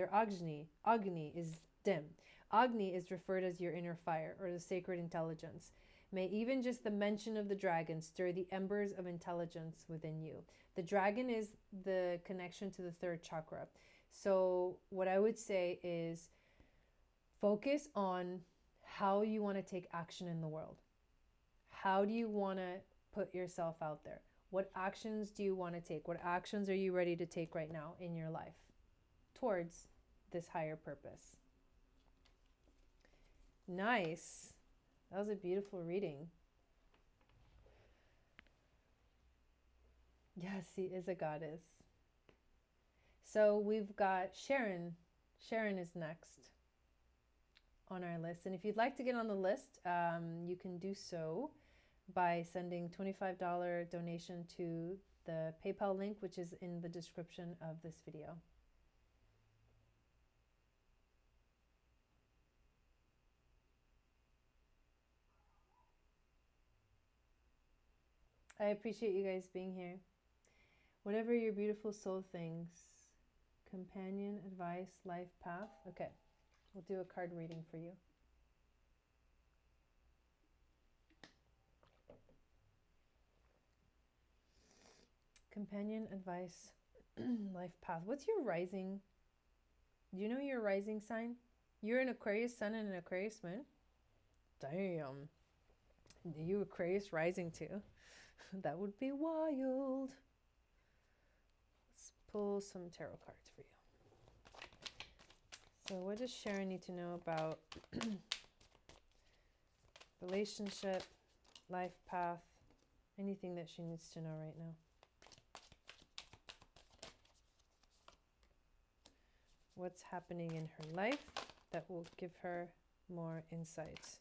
is dim. Agni is referred as your inner fire or the sacred intelligence. May even just the mention of the dragon stir the embers of intelligence within you. The dragon is the connection to the third chakra. So what I would say is focus on how you want to take action in the world. How do you want to put yourself out there? What actions do you want to take? What actions are you ready to take right now in your life towards this higher purpose? Nice. That was a beautiful reading. Yes, he is a goddess. So we've got Sharon. Sharon is next on our list. And if you'd like to get on the list, you can do so by sending $25 donation to the PayPal link, which is in the description of this video. I appreciate you guys being here. Whatever your beautiful soul thinks, companion, advice, life path. Okay, we'll do a card reading for you. Companion, advice, life path. What's your rising? Do you know your rising sign? You're an Aquarius sun and an Aquarius moon. Damn. You Aquarius rising too. That would be wild. Let's pull some tarot cards for you. So what does Sharon need to know about relationship, life path, anything that she needs to know right now? What's happening in her life that will give her more insights?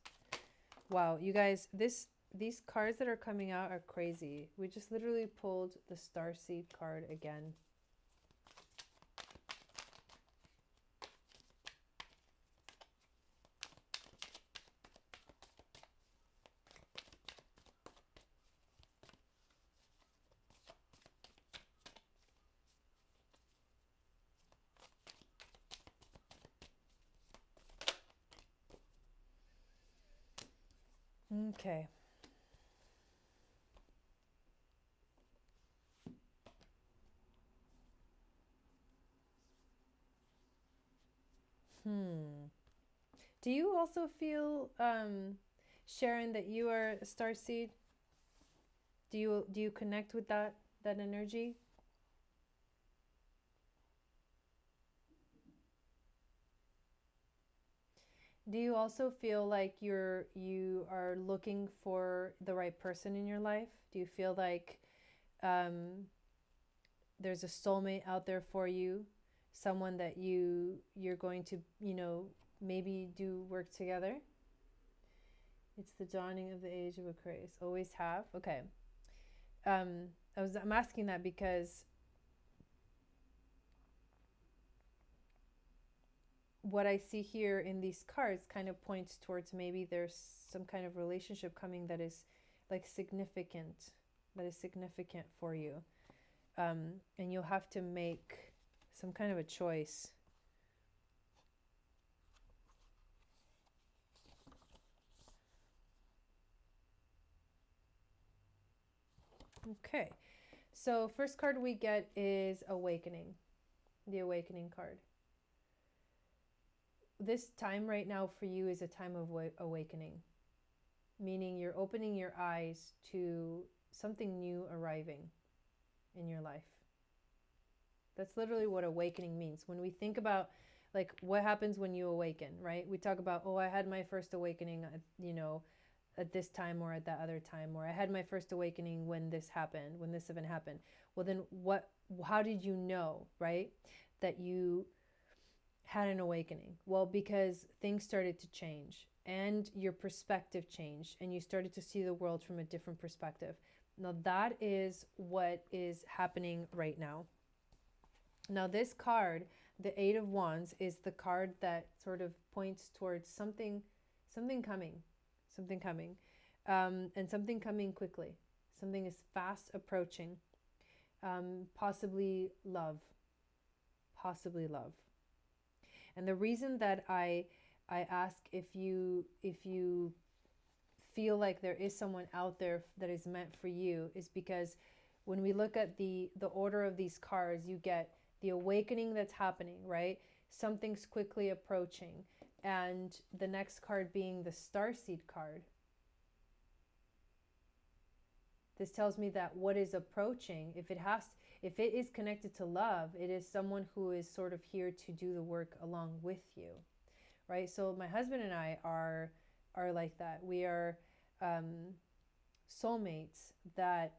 Wow, you guys, these cards that are coming out are crazy. We just literally pulled the Starseed card again. Okay. Do you also feel, Sharon, that you are a starseed? Do you connect with that energy? Do you also feel like you are looking for the right person in your life? Do you feel like there's a soulmate out there for you, someone that you're going to, maybe do work together? It's the dawning of the age of Aquarius. Always have. Okay. I'm asking that because what I see here in these cards kind of points towards maybe there's some kind of relationship coming that is like significant for you. And you'll have to make some kind of a choice. Okay, so first card we get is Awakening, the Awakening card. This time right now for you is a time of awakening, meaning you're opening your eyes to something new arriving in your life. That's literally what awakening means. When we think about like what happens when you awaken, right? We talk about, oh, I had my first awakening, at this time or at that other time, or I had my first awakening when this happened, when this event happened. Well, then how did you know, right? That you had an awakening? Well, because things started to change and your perspective changed and you started to see the world from a different perspective. Now that is what is happening right now. Now this card, the Eight of Wands, is the card that sort of points towards something coming, and something coming quickly. Something is fast approaching, possibly love. And the reason that I ask if you feel like there is someone out there that is meant for you is because when we look at the order of these cards, you get the awakening that's happening, right? Something's quickly approaching, and the next card being the Starseed card. This tells me that what is approaching, if it is connected to love, it is someone who is sort of here to do the work along with you, right? So my husband and I are like that. We are soulmates that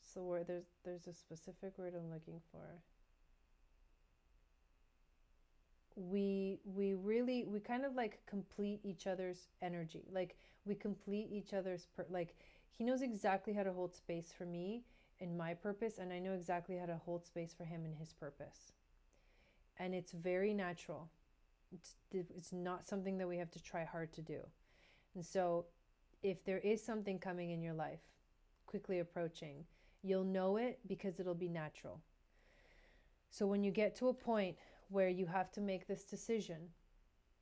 so where there's a specific word I'm looking for. We kind of like complete each other's energy. Like we complete each other's like he knows exactly how to hold space for me in my purpose, and I know exactly how to hold space for him in his purpose. And it's very natural. It's not something that we have to try hard to do. And so if there is something coming in your life, quickly approaching, you'll know it because it'll be natural. So when you get to a point where you have to make this decision,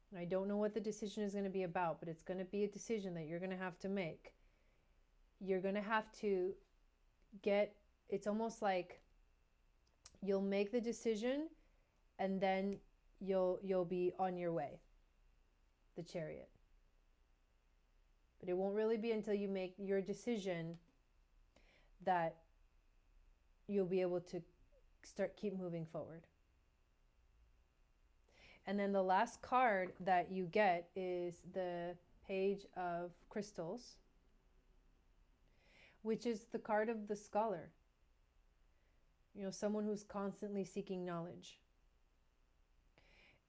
and I don't know what the decision is going to be about, but it's going to be a decision that you're going to have to make. You're going to have to it's almost like you'll make the decision and then you'll be on your way, the Chariot. But it won't really be until you make your decision that you'll be able to keep moving forward. And then the last card that you get is the Page of Crystals, which is the card of the scholar. You know, someone who's constantly seeking knowledge.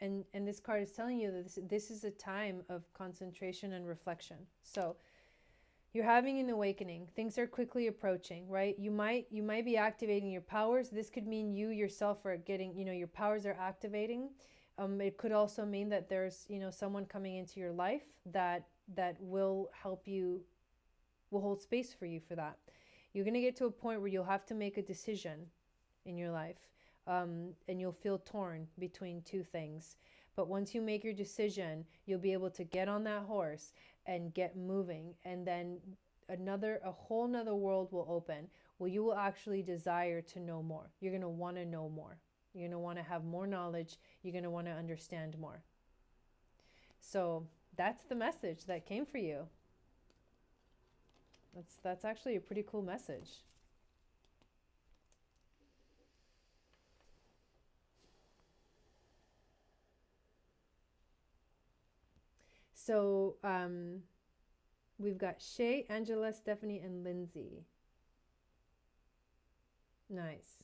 And this card is telling you that this is a time of concentration and reflection. So you're having an awakening. Things are quickly approaching, right? You might be activating your powers. This could mean you yourself are getting, your powers are activating. It could also mean that there's, someone coming into your life that will help you, will hold space for you for that. You're going to get to a point where you'll have to make a decision in your life, and you'll feel torn between two things. But once you make your decision, you'll be able to get on that horse and get moving, and then a whole nother world will open where you will actually desire to know more. You're going to want to know more. You're going to want to have more knowledge. You're going to want to understand more. So that's the message that came for you. That's actually a pretty cool message. So we've got Shay, Angela, Stephanie, and Lindsay. Nice.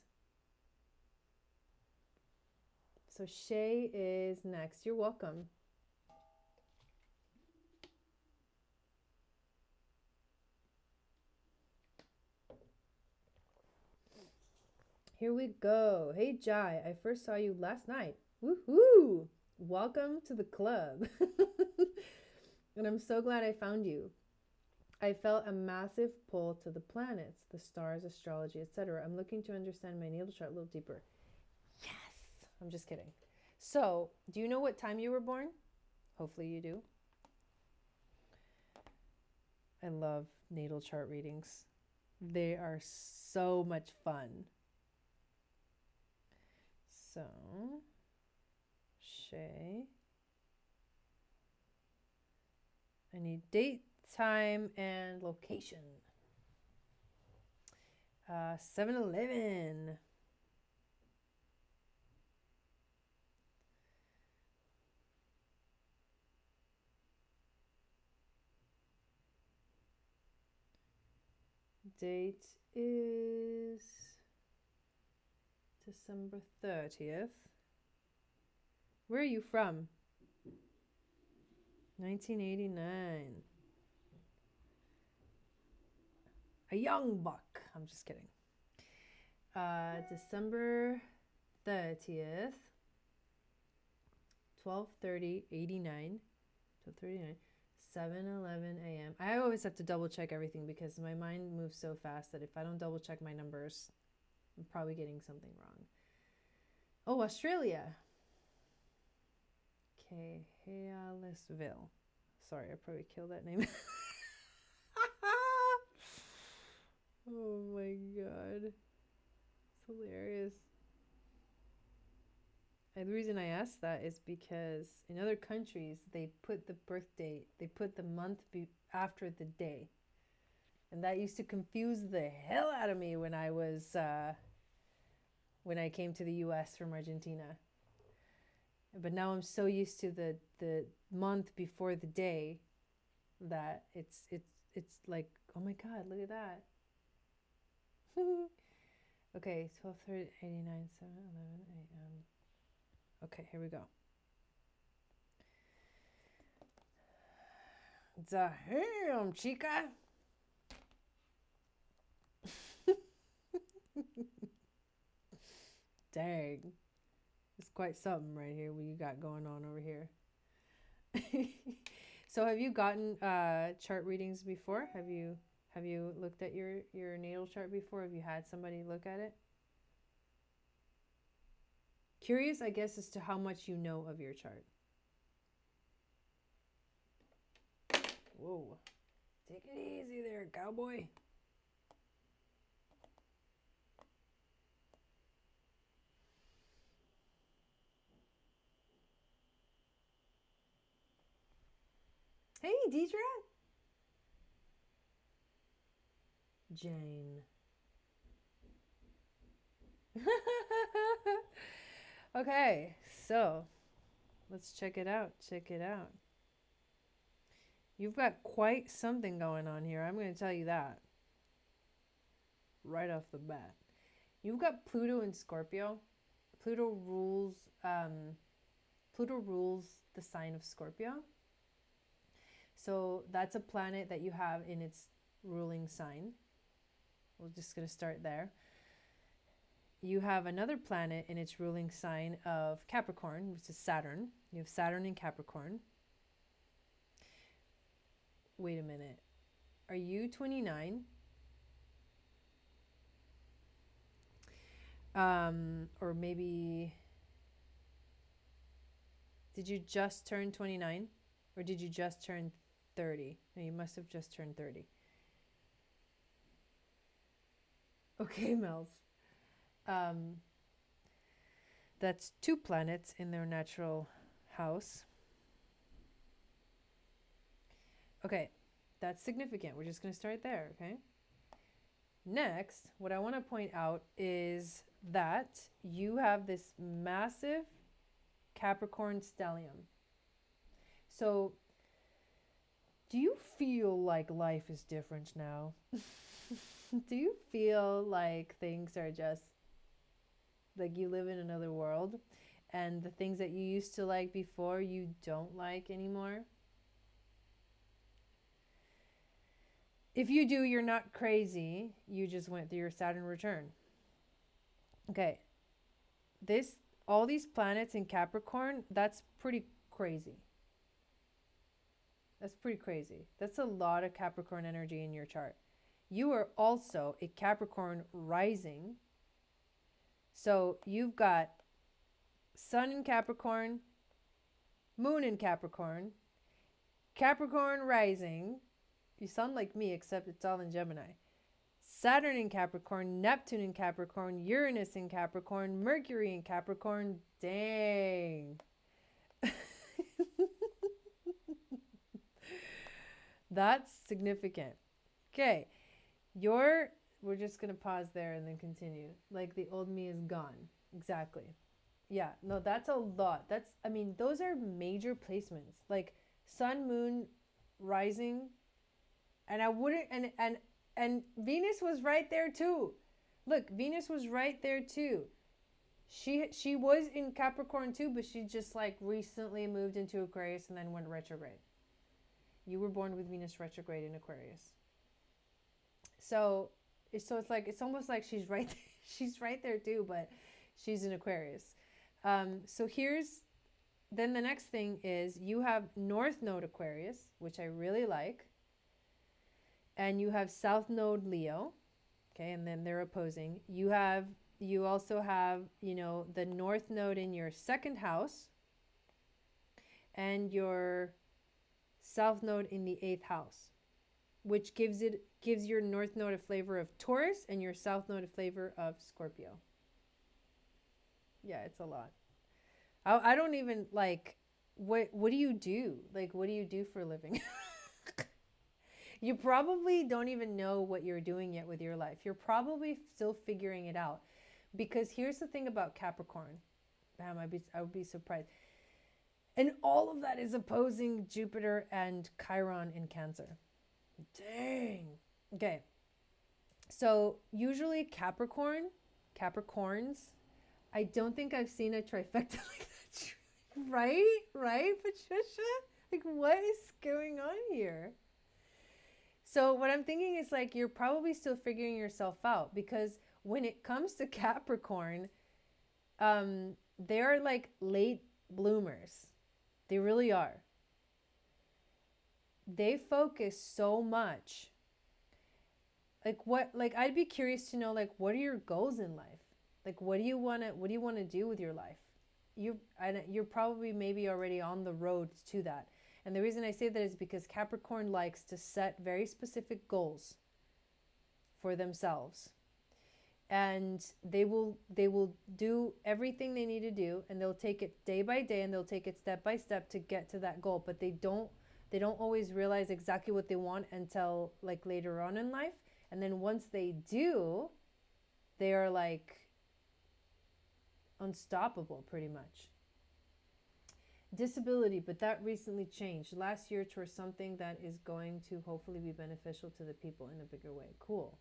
So Shay is next. You're welcome. Here we go. Hey Jai, I first saw you last night. Woohoo! Welcome to the club. And I'm so glad I found you. I felt a massive pull to the planets, the stars, astrology, etc. I'm looking to understand my natal chart a little deeper. Yes! I'm just kidding. So, do you know what time you were born? Hopefully you do. I love natal chart readings. They are so much fun. So, Shay. I need date, time, and location. 7-Eleven. date is December 30th. Where are you from? 1989. A young buck. I'm just kidding. December 30th, 12:30, 89, 12:39, 7:11 a.m. I always have to double check everything because my mind moves so fast that if I don't double check my numbers, I'm probably getting something wrong. Oh, Australia. Cahilasville. Sorry, I probably killed that name. Oh my god. It's hilarious. And the reason I asked that is because in other countries, they put the birth date, they put the month after the day. And that used to confuse the hell out of me when I was, when I came to the US from Argentina. But now I'm so used to the month before the day that it's like, oh my god, look at that. Okay, 12:30, 89, 7:11 a.m. Okay, here we go. Damn, chica. Dang. It's quite something right here what you got going on over here. So have you gotten chart readings before? Have you looked at your natal chart before? Have you had somebody look at it? Curious, I guess, as to how much you know of your chart. Whoa. Take it easy there, cowboy. Hey, Deidre. Jane. Okay, so let's check it out. Check it out. You've got quite something going on here. I'm going to tell you that right off the bat. You've got Pluto in Scorpio. Pluto rules the sign of Scorpio. So that's a planet that you have in its ruling sign. We're just going to start there. You have another planet in its ruling sign of Capricorn, which is Saturn. You have Saturn in Capricorn. Wait a minute. Are you 29? Or maybe... Did you just turn 29? Or did you just turn 30? No, you must have just turned 30. Okay, Mels. That's two planets in their natural house. Okay, that's significant. We're just going to start there, okay? Next, what I want to point out is that you have this massive Capricorn stellium. So, do you feel like life is different now? Do you feel like things are just like you live in another world and the things that you used to like before you don't like anymore? If you do, you're not crazy. You just went through your Saturn return. Okay. All these planets in Capricorn, that's pretty crazy. That's pretty crazy. That's a lot of Capricorn energy in your chart. You are also a Capricorn rising. So you've got Sun in Capricorn, Moon in Capricorn, Capricorn rising. You sound like me, except it's all in Gemini. Saturn in Capricorn, Neptune in Capricorn, Uranus in Capricorn, Mercury in Capricorn. Dang. That's significant. Okay. We're just going to pause there and then continue. Like the old me is gone. Exactly. Yeah. No, that's a lot. Those are major placements. Like Sun, Moon, rising. And I wouldn't, and And Venus was right there too. Look, Venus was right there too. She was in Capricorn too, but she just like recently moved into Aquarius and then went retrograde. You were born with Venus retrograde in Aquarius. So it's like, it's almost like she's right there too, but she's in Aquarius. So then the next thing is you have North Node Aquarius, which I really like. And you have South Node Leo. Okay, and then they're opposing. You also have, the North Node in your second house and your South Node in the 8th house, which gives your North Node a flavor of Taurus and your South Node a flavor of Scorpio. Yeah, it's a lot. I don't even like, what do you do? Like, what do you do for a living? You probably don't even know what you're doing yet with your life. You're probably still figuring it out. Because here's the thing about Capricorn. Bam, I would be surprised. And all of that is opposing Jupiter and Chiron in Cancer. Dang. Okay. So usually Capricorns, I don't think I've seen a trifecta like that. Right, Patricia? Like, what is going on here? So what I'm thinking is like, you're probably still figuring yourself out, because when it comes to Capricorn, they're like late bloomers. They really are. They focus so much. Like I'd be curious to know, like, what are your goals in life? Like, what do you want to do with your life? You're probably maybe already on the road to that. And the reason I say that is because Capricorn likes to set very specific goals for themselves. And they will do everything they need to do, and they'll take it day by day, and they'll take it step by step to get to that goal. But they don't always realize exactly what they want until like later on in life. And then once they do, they are like unstoppable pretty much. Disability, but that recently changed last year towards something that is going to hopefully be beneficial to the people in a bigger way. Cool.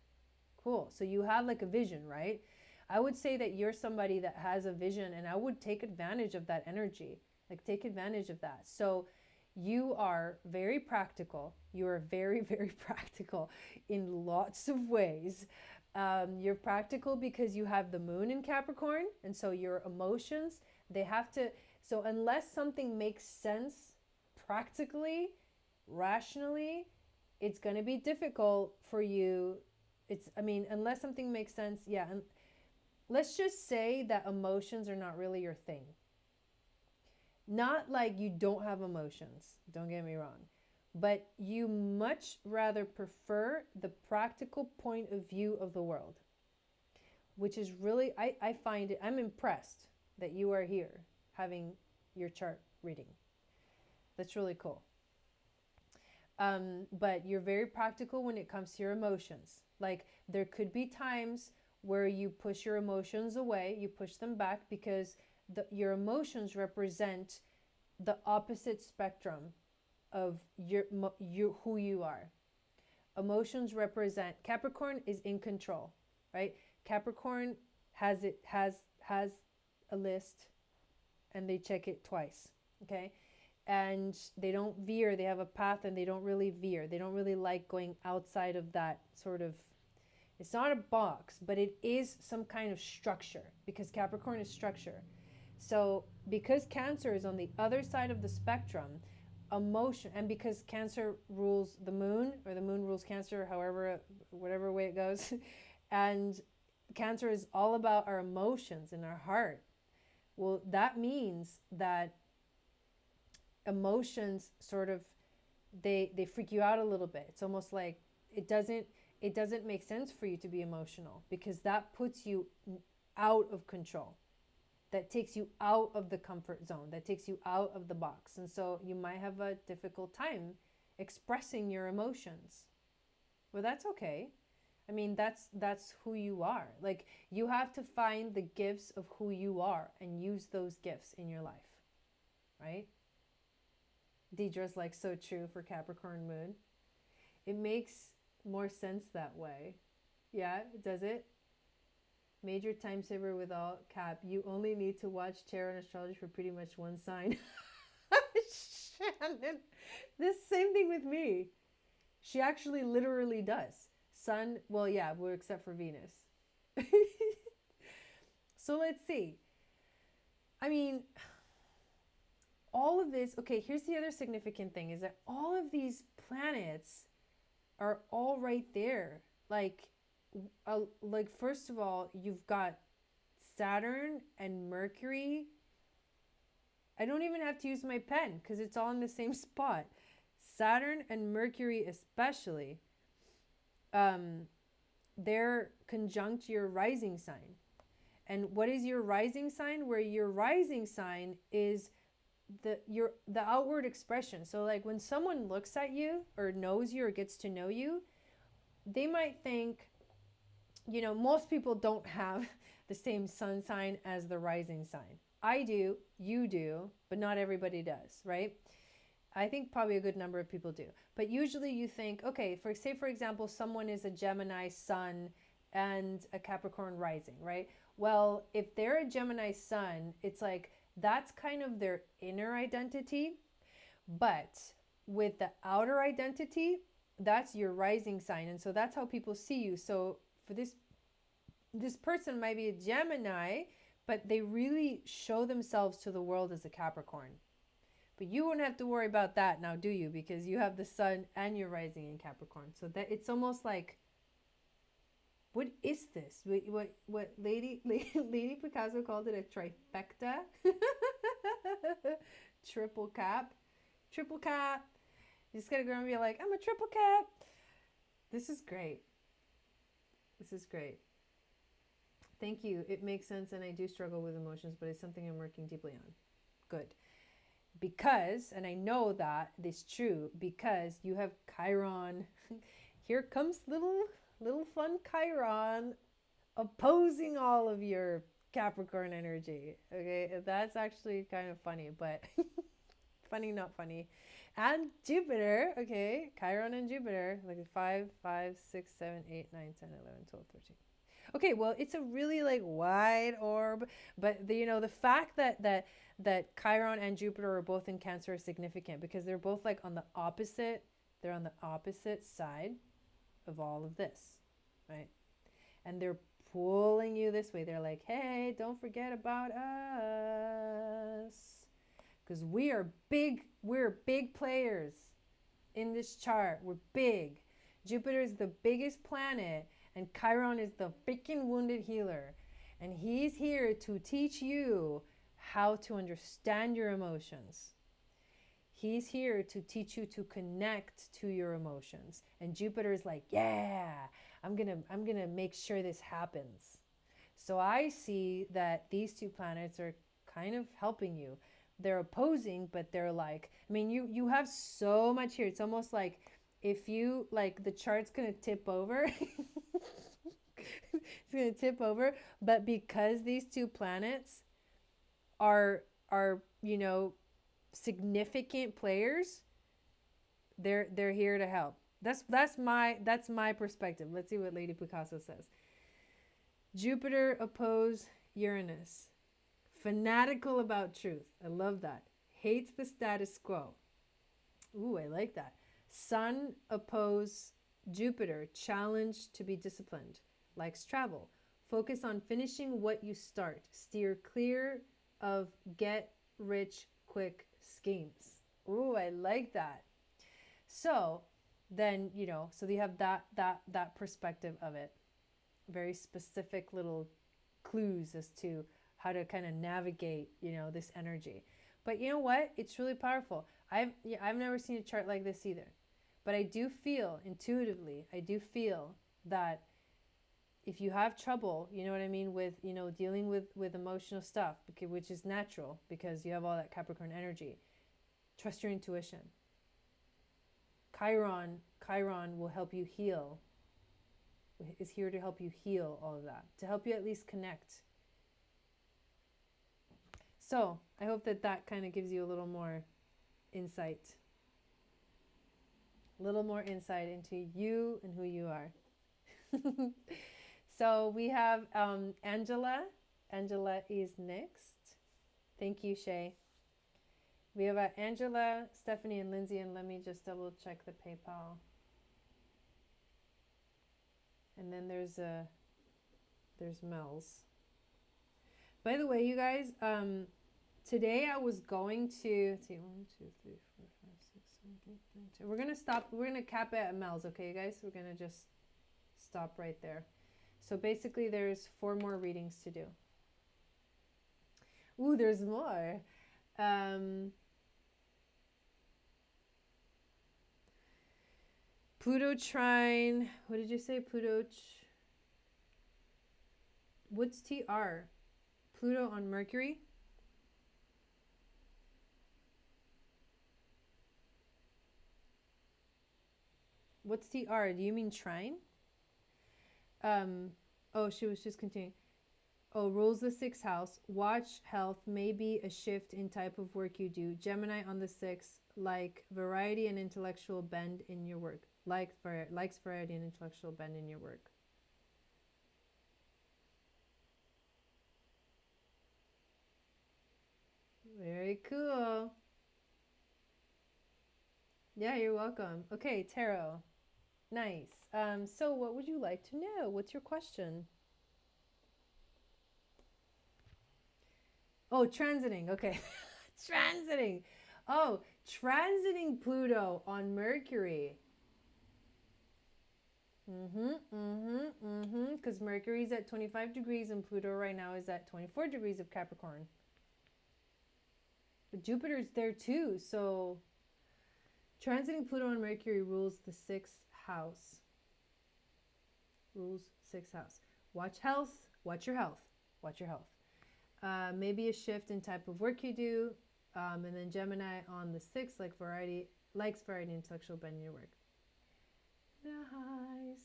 So you have like a vision, right? I would say that you're somebody that has a vision, and I would take advantage of that energy. Like, take advantage of that. So you are very practical. You are very, very practical in lots of ways. You're practical because you have the moon in Capricorn, and so your emotions, they have to. So unless something makes sense practically, rationally, it's going to be difficult for you. Unless something makes sense, yeah. And let's just say that emotions are not really your thing. Not like you don't have emotions, don't get me wrong. But you much rather prefer the practical point of view of the world. Which is really, I find it, I'm impressed that you are here having your chart reading. That's really cool. But you're very practical when it comes to your emotions. Like, there could be times where you push your emotions away, you push them back, because your emotions represent the opposite spectrum of who you are. Emotions represent, Capricorn is in control, right? Capricorn has a list, and they check it twice, okay? And they don't veer. They have a path, and they don't really veer. They don't really like going outside of that sort of, it's not a box, but it is some kind of structure, because Capricorn is structure. So because Cancer is on the other side of the spectrum, emotion, and because Cancer rules the moon, or the moon rules Cancer, whatever way it goes, and Cancer is all about our emotions and our heart. Well, that means that emotions sort of, they freak you out a little bit. It's almost like it doesn't make sense for you to be emotional, because that puts you out of control. That takes you out of the comfort zone. That takes you out of the box. And so you might have a difficult time expressing your emotions. Well, that's okay. I mean, that's who you are. Like, you have to find the gifts of who you are and use those gifts in your life, right? Deidre's like, so true for Capricorn moon. It makes more sense that way. Yeah, does it? Major time saver with all cap. You only need to watch tarot and astrology for pretty much one sign. Shannon, this same thing with me. She actually literally does. Sun, well, yeah, we're except for Venus. So let's see. I mean, all of this, okay, here's the other significant thing is that all of these planets are all right there. Like first of all, you've got Saturn and Mercury. I don't even have to use my pen because it's all in the same spot. Saturn and Mercury especially, they're conjunct your rising sign. And what is your rising sign? Where your rising sign is the outward expression. So like when someone looks at you or knows you or gets to know you, they might think, you know, most people don't have the same sun sign as the rising sign. I do, you do, but not everybody does, right? I think probably a good number of people do. But usually you think, okay, for example, someone is a Gemini sun and a Capricorn rising, right? Well, if they're a Gemini sun, it's like that's kind of their inner identity. But with the outer identity, that's your rising sign. And so that's how people see you. So for this person might be a Gemini, but they really show themselves to the world as a Capricorn. But you won't have to worry about that now, do you? Because you have the sun and your rising in Capricorn. So that it's almost like, what is this? What Lady Picasso called it a trifecta? Triple cap. You just gotta go and be like, I'm a triple cap. This is great. Thank you. It makes sense, and I do struggle with emotions, but it's something I'm working deeply on. Good. Because, and I know that it's true, because you have Chiron. Here comes little fun Chiron opposing all of your Capricorn energy. Okay, that's actually kind of funny, but funny, not funny. And Jupiter, okay, Chiron and Jupiter, like 5, 6, 7, 8, 9, 10, 11, 12, 13. Okay, well, it's a really like wide orb, but the fact that Chiron and Jupiter are both in Cancer is significant because they're both like on the opposite side of all of this, right? And they're pulling you this way. They're like, hey, don't forget about us, because we're big players in this chart. We're big. Jupiter is the biggest planet, and Chiron is the freaking wounded healer, and he's here to teach you how to understand your emotions. He's here to teach you to connect to your emotions. And Jupiter is like, yeah, I'm gonna make sure this happens. So I see that these two planets are kind of helping you. They're opposing, but they're like, I mean, you have so much here. It's almost like if you like the chart's gonna tip over. It's gonna tip over, but because these two planets are significant players, they're here to help. That's my perspective. Let's see what Lady Picasso says. Jupiter oppose Uranus. Fanatical about truth. I love that. Hates the status quo. Ooh, I like that. Sun oppose Jupiter. Challenged to be disciplined. Likes travel. Focus on finishing what you start. Steer clear of get rich quick schemes. Ooh, I like that. So then, so you have that perspective of it. Very specific little clues as to how to kind of navigate, this energy. But you know what? It's really powerful. I've never seen a chart like this either. But I do feel intuitively, that if you have trouble, you know what I mean, with, dealing with emotional stuff, which is natural because you have all that Capricorn energy, trust your intuition. Chiron will help you heal, is here to help you heal all of that, to help you at least connect. So I hope that kind of gives you a little more insight. A little more insight into you and who you are. So we have Angela. Angela is next. Thank you, Shay. We have Angela, Stephanie, and Lindsay, and let me just double check the PayPal. And then there's Mel's. By the way, you guys, today I was going to let's see 1, 2, 3, 4, 5, 6, 7, 8, 9, 10. We're gonna stop. We're gonna cap it at Mel's, okay, you guys? We're gonna just stop right there. So basically, there's 4 more readings to do. Ooh, there's more. Pluto trine. What did you say? Pluto. What's TR? Pluto on Mercury. What's TR? Do you mean trine? Oh, she was just continuing. Oh, rules the 6th house. Watch health may be a shift in type of work you do. Gemini on the 6th, like variety and intellectual bend in your work. Likes variety and intellectual bend in your work. Very cool. Yeah, you're welcome. Okay, tarot. Nice. So what would you like to know? What's your question? Oh, transiting. Okay. Transiting. Oh, transiting Pluto on Mercury. Because Mercury's at 25 degrees and Pluto right now is at 24 degrees of Capricorn. But Jupiter's there too, so transiting Pluto on Mercury rules the 6th house. Rules 6th house. Watch health. Watch your health. Watch your health. Maybe a shift in type of work you do. And then Gemini on the 6th, likes variety, intellectual bend in your work. Nice.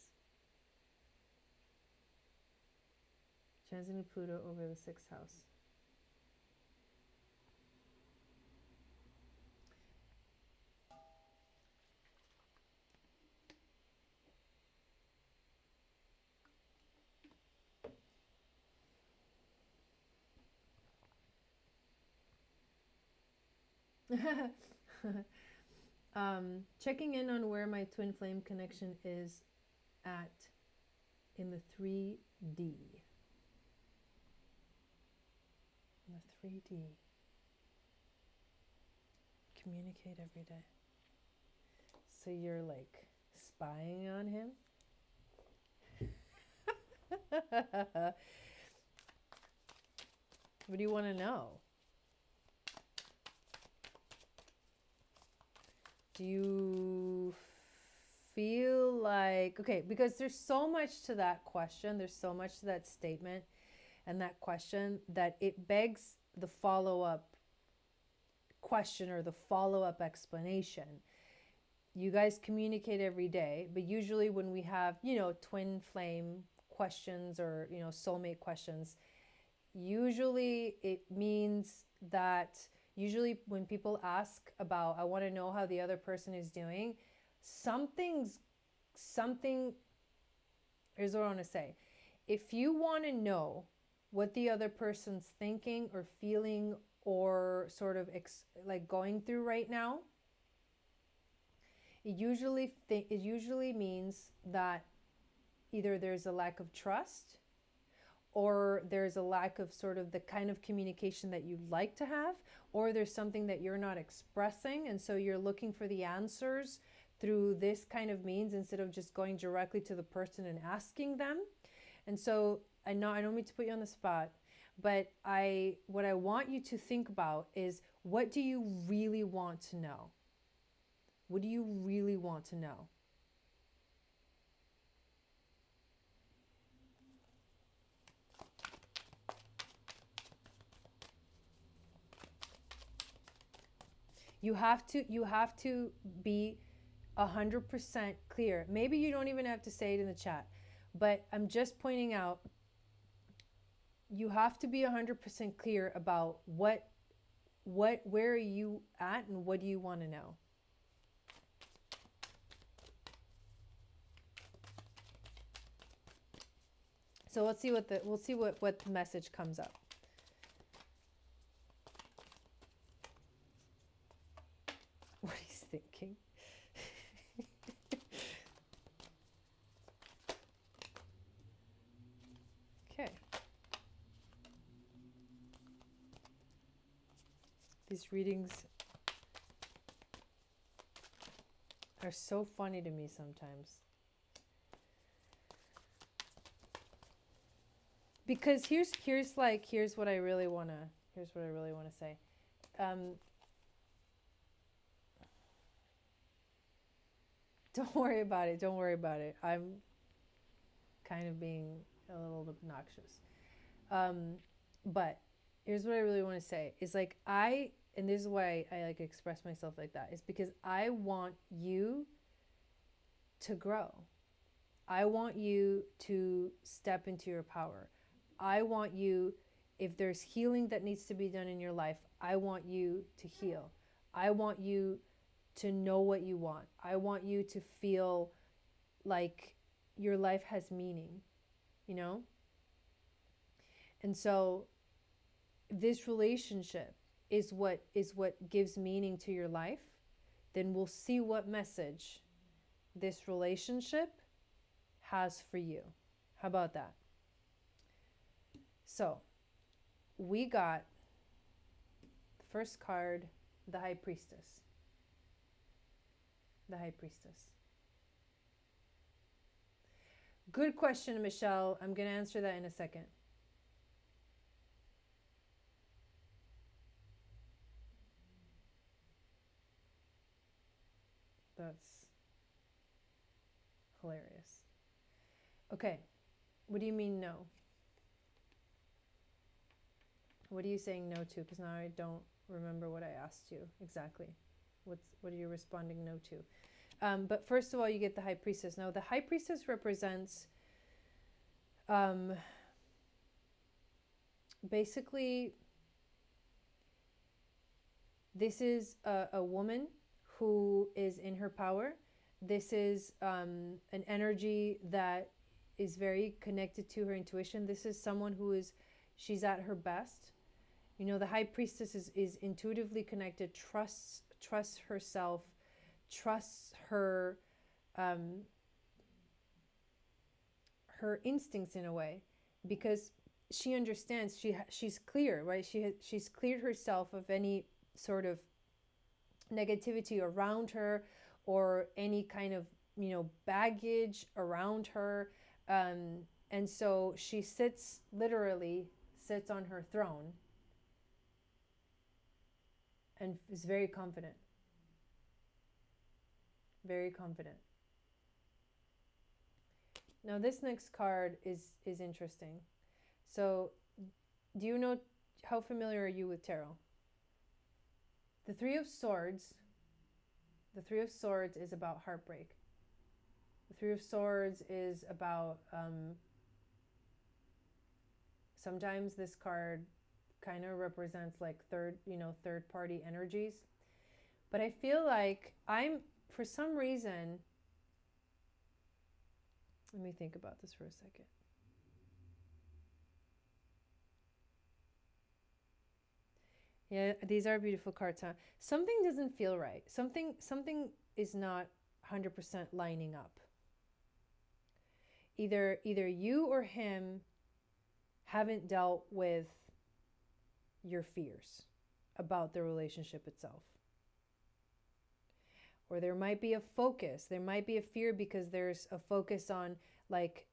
Transiting Pluto over the 6th house. Checking in on where my twin flame connection is at in the 3D. In the 3D. Communicate every day. So you're like spying on him? What do you want to know? Do you feel like, okay, because there's so much to that question, there's so much to that statement and that question that it begs the follow-up question or the follow-up explanation. You guys communicate every day, but usually when we have, twin flame questions or, soulmate questions, usually it means that usually when people ask about, I want to know how the other person is doing, something, here's what I want to say. If you want to know what the other person's thinking or feeling or sort of like going through right now, it usually means that either there's a lack of trust or there's a lack of sort of the kind of communication that you'd like to have, or there's something that you're not expressing, and so you're looking for the answers through this kind of means instead of just going directly to the person and asking them. And so I don't mean to put you on the spot, but what I want you to think about is, what do you really want to know? What do you really want to know? You have to be 100% clear. Maybe you don't even have to say it in the chat, but I'm just pointing out, you have to be 100% clear about where are you at and what do you want to know. So let's see we'll see what message comes up. What he's thinking. Okay. These readings are so funny to me sometimes. Because here's what I really want to say. Don't worry about it. Don't worry about it. I'm kind of being a little obnoxious. But here's what I really want to say is like and this is why I like express myself like that, is because I want you to grow. I want you to step into your power. I want you, if there's healing that needs to be done in your life, I want you to heal. I want you to know what you want. I want you to feel like your life has meaning, you know? And so this relationship is what gives meaning to your life. Then we'll see what message this relationship has for you. How about that? So we got the first card, the High Priestess. The High Priestess. Good question, Michelle. I'm going to answer that in a second. That's hilarious. Okay. What do you mean no? What are you saying no to? Because now I don't remember what I asked you exactly. What are you responding no to? But first of all, you get the High Priestess. Now, the High Priestess represents basically, this is a woman who is in her power. This is an energy that is very connected to her intuition. This is someone she's at her best. You know, the High Priestess is intuitively connected, trusts herself, trusts her her instincts in a way, because she understands, she's clear, right? She's cleared herself of any sort of negativity around her or any kind of, you know, baggage around her, and so she literally sits on her throne and is very confident. Very confident. Now this next card is interesting. So do you know, how familiar are you with tarot? The Three of Swords is about heartbreak. The Three of Swords is about, sometimes this card kind of represents like third party energies. But I feel like for some reason, let me think about this for a second. Yeah, these are beautiful cards, huh? Something doesn't feel right. Something is not 100% lining up. Either you or him haven't dealt with your fears about the relationship itself. Or there might be a focus. There might be a fear because there's a focus on like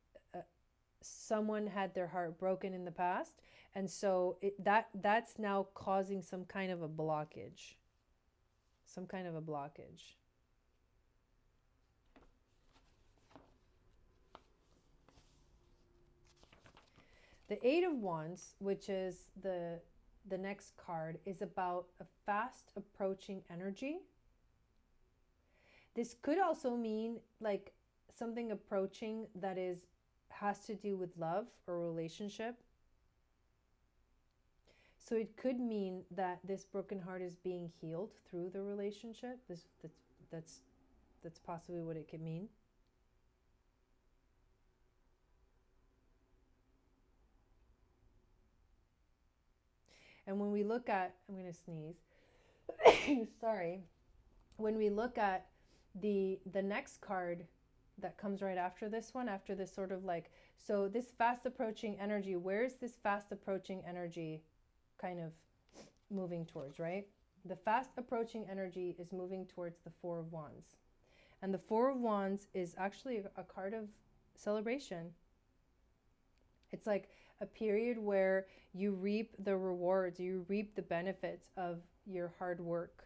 someone had their heart broken in the past. And so that's now causing some kind of a blockage. Some kind of a blockage. The Eight of Wands, which is the next card, is about a fast approaching energy. This could also mean like something approaching that has to do with love or relationship. So it could mean that this broken heart is being healed through the relationship. That's possibly what it could mean. And when we look at, I'm going to sneeze. Sorry. When we look at the next card that comes right after this one, after this sort of like, so this fast approaching energy, where's this fast approaching energy kind of moving towards, right? The fast approaching energy is moving towards the Four of Wands. And the Four of Wands is actually a card of celebration. It's like a period where you reap the rewards, you reap the benefits of your hard work,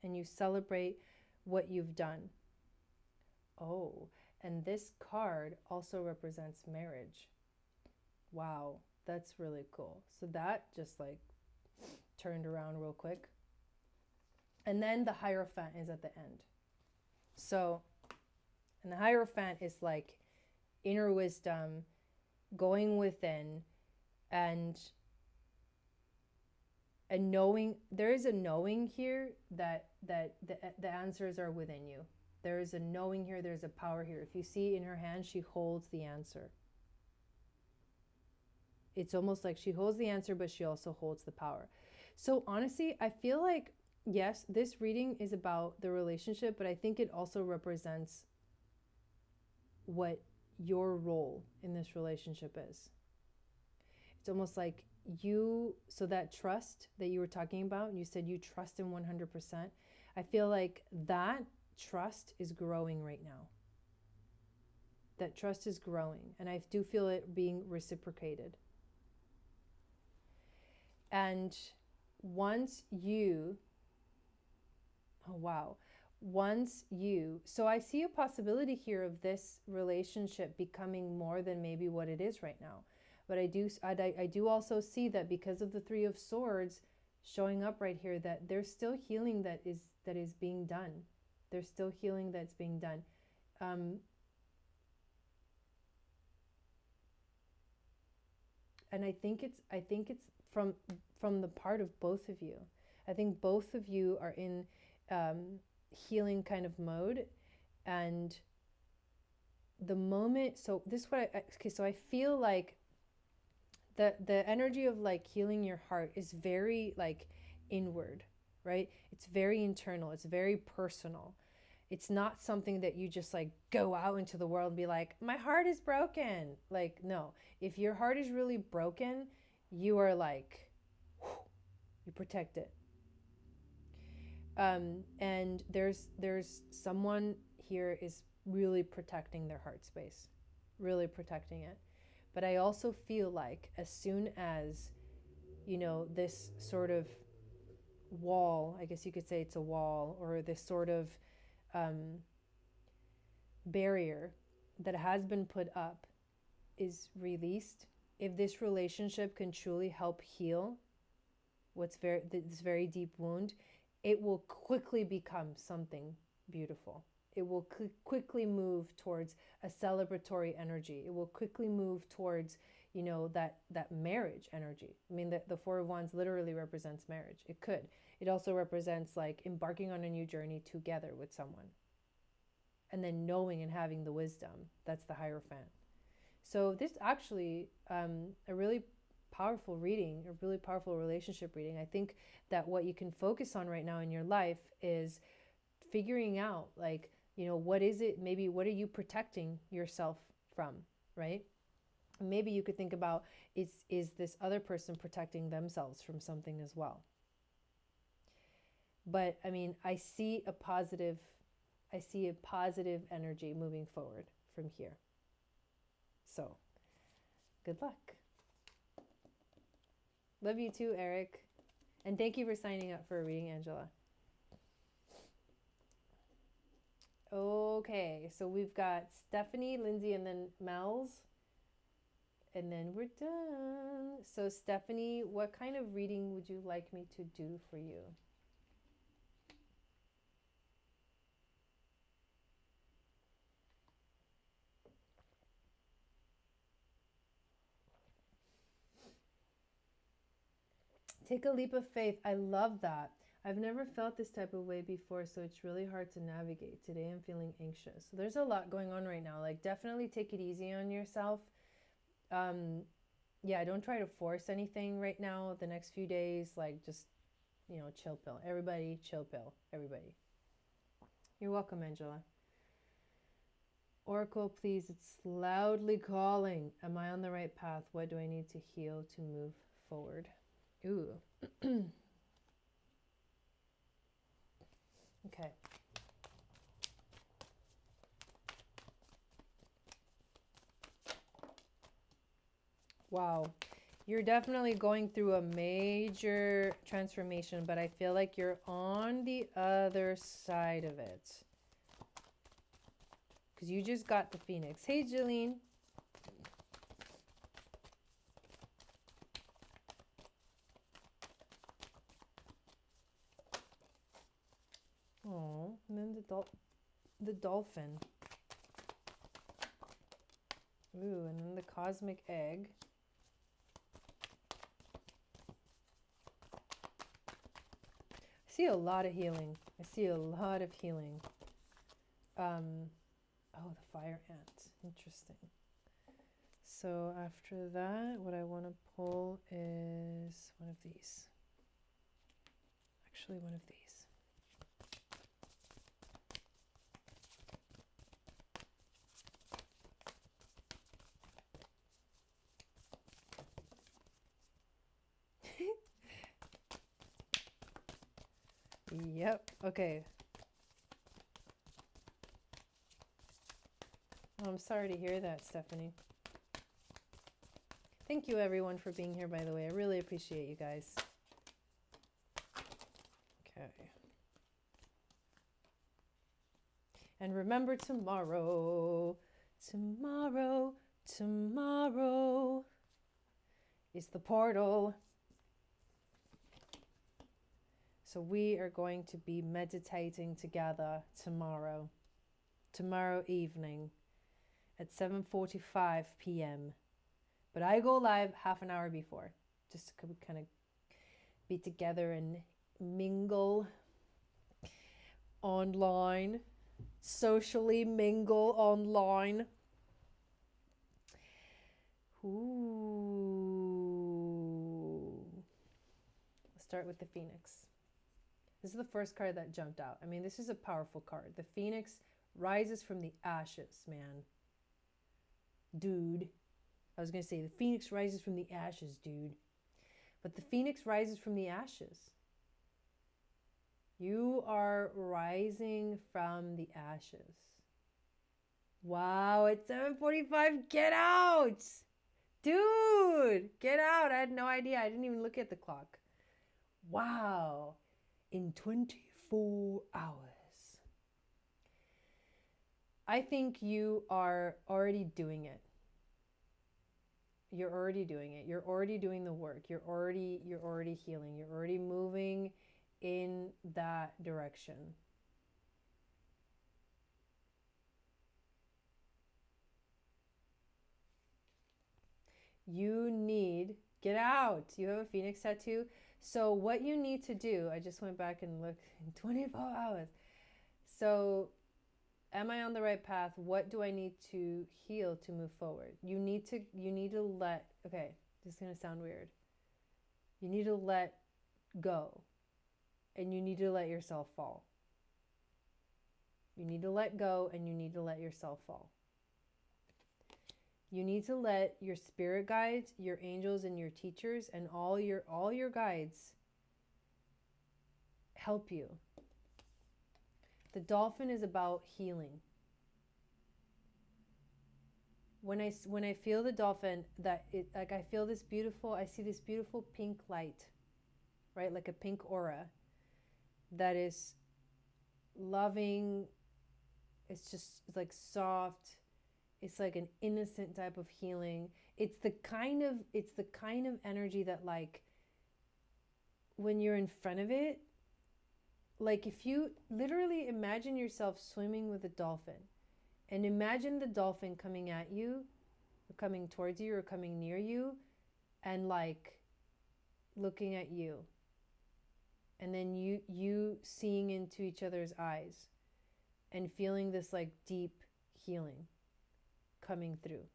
and you celebrate what you've done. Oh, and this card also represents marriage. Wow, that's really cool. So that just like turned around real quick. And then the Hierophant is at the end. So, and the Hierophant is like inner wisdom, going within, and knowing. There is a knowing here that the answers are within you. There is a knowing here. There's a power here. If you see in her hand, she holds the answer. It's almost like she holds the answer, but she also holds the power. So honestly, I feel like, yes, this reading is about the relationship, but I think it also represents what your role in this relationship is. It's almost like you, so that trust that you were talking about, and you said you trust him 100%. I feel like that trust is growing right now. That trust is growing, and I do feel it being reciprocated. And once you, oh wow, so I see a possibility here of this relationship becoming more than maybe what it is right now. But I do also see that because of the Three of Swords showing up right here, that there's still healing that is being done. There's still healing that's being done. And I think it's from the part of both of you. I think both of you are in healing kind of mode, and the moment, so this what so I feel like the energy of like healing your heart is very like inward, right? It's very internal, it's very personal. It's not something that you just like go out into the world and be like, my heart is broken. Like, no, if your heart is really broken, you are like, whew, you protect it. And there's someone here is really protecting their heart space, really protecting it. But I also feel like as soon as, you know, this sort of wall, I guess you could say it's a wall, or this sort of barrier that has been put up is released, if this relationship can truly help heal this very deep wound, it will quickly become something beautiful. It will quickly move towards a celebratory energy. It will quickly move towards, you know, that marriage energy. I mean, the Four of Wands literally represents marriage. It could. It also represents like embarking on a new journey together with someone. And then knowing and having the wisdom. That's the Hierophant. So this actually a really powerful reading, a really powerful relationship reading. I think that what you can focus on right now in your life is figuring out, like, you know, what is it, maybe what are you protecting yourself from, right? Maybe you could think about, is this other person protecting themselves from something as well? But I mean, I see a positive energy moving forward from here. So, good luck. Love you too, Eric. And thank you for signing up for a reading, Angela. Okay, so we've got Stephanie, Lindsay, and then Mel's. And then we're done. So Stephanie, what kind of reading would you like me to do for you? Take a leap of faith. I love that. I've never felt this type of way before, so it's really hard to navigate. Today I'm feeling anxious. So there's a lot going on right now. Like, definitely take it easy on yourself. yeah, don't try to force anything right now. The next few days, like just, you know, chill pill. Everybody, chill pill. Everybody. You're welcome, Angela. Oracle, please, it's loudly calling. Am I on the right path? What do I need to heal to move forward? Ooh. Okay. Wow. You're definitely going through a major transformation, but I feel like you're on the other side of it. Because you just got the Phoenix. Hey, Jillian. Oh, and then the dolphin. Ooh, and then the cosmic egg. I see a lot of healing. I see a lot of healing. Oh, the fire ant. Interesting. So after that, what I want to pull is one of these. Actually, one of these. Yep. Okay. Oh, I'm sorry to hear that, Stephanie. Thank you, everyone, for being here, by the way. I really appreciate you guys. Okay. And remember tomorrow is the portal. So we are going to be meditating together tomorrow evening at 7:45 p.m. But I go live half an hour before, just to kind of be together and mingle online, socially mingle online. Ooh. Let's start with the Phoenix. This is the first card that jumped out. I mean, this is a powerful card. The Phoenix rises from the ashes, man. Dude. I was going to say the Phoenix rises from the ashes, dude. But the Phoenix rises from the ashes. You are rising from the ashes. Wow, it's 7:45. Get out! Dude, get out. I had no idea. I didn't even look at the clock. Wow. In 24 hours. I think you are already doing it. You're already doing it. You're already doing the work. You're already healing. You're already moving in that direction. You need, get out. You have a Phoenix tattoo. So what you need to do, I just went back and looked in 24 hours. So am I on the right path? What do I need to heal to move forward? You need to let, okay, this is going to sound weird. You need to let go. And you need to let yourself fall. You need to let go and you need to let yourself fall. You need to let your spirit guides, your angels and your teachers and all your guides help you. The dolphin is about healing. When I feel the dolphin, I feel this beautiful, I see this beautiful pink light, right? Like a pink aura that is loving. It's just like soft. It's like an innocent type of healing. It's the kind of energy that, like, when you're in front of it, like if you literally imagine yourself swimming with a dolphin and imagine the dolphin coming at you or coming towards you or coming near you and like looking at you, and then you seeing into each other's eyes and feeling this like deep healing coming through.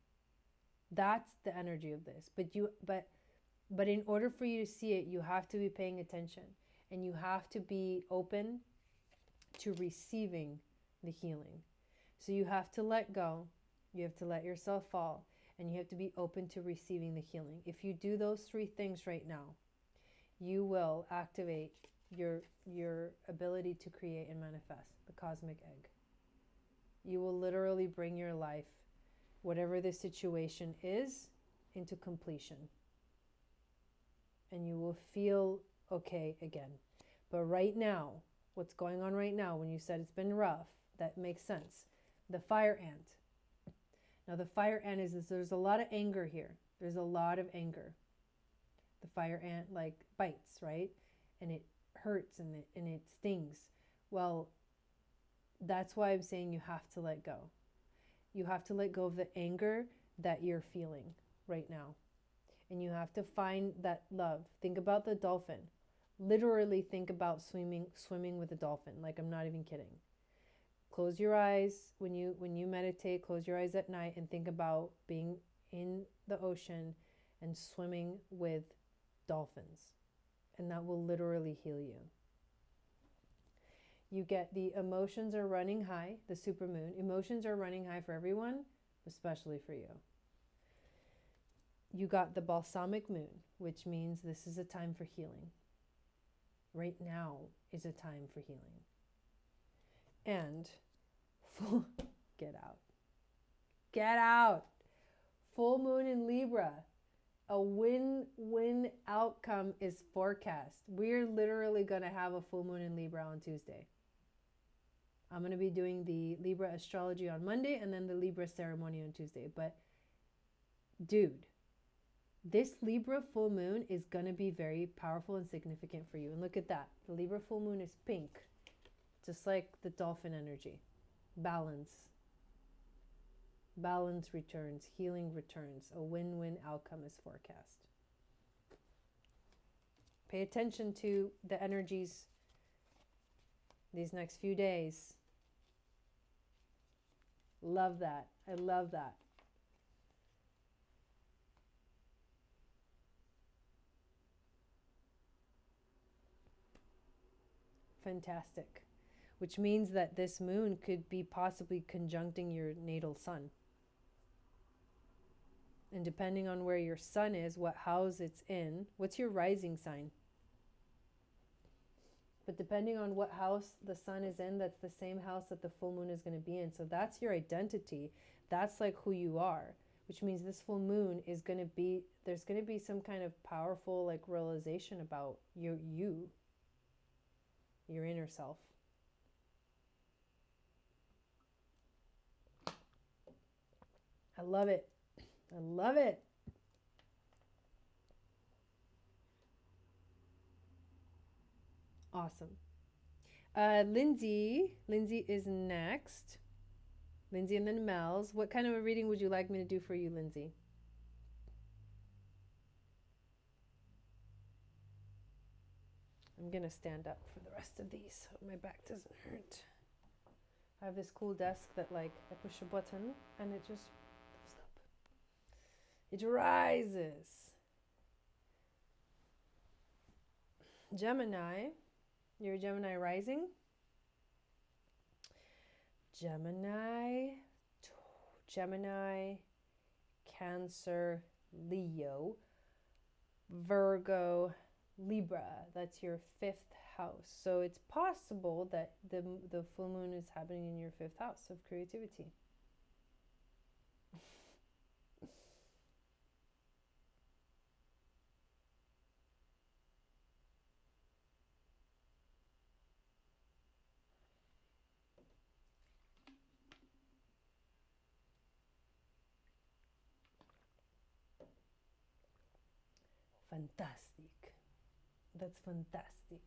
That's the energy of this. But in order for you to see it, you have to be paying attention, and you have to be open to receiving the healing. So you have to let go, you have to let yourself fall, and you have to be open to receiving the healing. If you do those three things right now, you will activate your ability to create and manifest the cosmic egg. You will literally bring your life, whatever the situation is, into completion. And you will feel okay again. But right now, what's going on right now, when you said it's been rough, that makes sense. The fire ant. Now the fire ant is there's a lot of anger here. There's a lot of anger. The fire ant like bites, right? And it hurts and it stings. Well, that's why I'm saying you have to let go. You have to let go of the anger that you're feeling right now. And you have to find that love. Think about the dolphin. Literally think about swimming with a dolphin. Like, I'm not even kidding. Close your eyes when you meditate. Close your eyes at night and think about being in the ocean and swimming with dolphins. And that will literally heal you. You get the emotions are running high, the supermoon. Emotions are running high for everyone, especially for you. You got the balsamic moon, which means this is a time for healing. Right now is a time for healing. And get out. Get out. Full moon in Libra. A win-win outcome is forecast. We're literally going to have a full moon in Libra on Tuesday. I'm going to be doing the Libra astrology on Monday and then the Libra ceremony on Tuesday. But dude, this Libra full moon is going to be very powerful and significant for you. And look at that. The Libra full moon is pink, just like the dolphin energy. Balance. Balance returns. Healing returns. A win-win outcome is forecast. Pay attention to the energies these next few days. Love that. I love that. Fantastic. Which means that this moon could be possibly conjuncting your natal sun. And depending on where your sun is, what house it's in, what's your rising sign? But depending on what house the sun is in, that's the same house that the full moon is going to be in. So that's your identity. That's like who you are, which means this full moon is going to be, there's going to be some kind of powerful like realization about your inner self. I love it. I love it. Awesome. Lindsay is next. Lindsay and then Mel's. What kind of a reading would you like me to do for you, Lindsay? I'm going to stand up for the rest of these so my back doesn't hurt. I have this cool desk that like I push a button and it just lifts up. It rises. Gemini. You're a Gemini rising. Gemini, Cancer, Leo, Virgo, Libra. That's your 5th house. So it's possible that the full moon is happening in your 5th house of creativity. Fantastic. That's fantastic.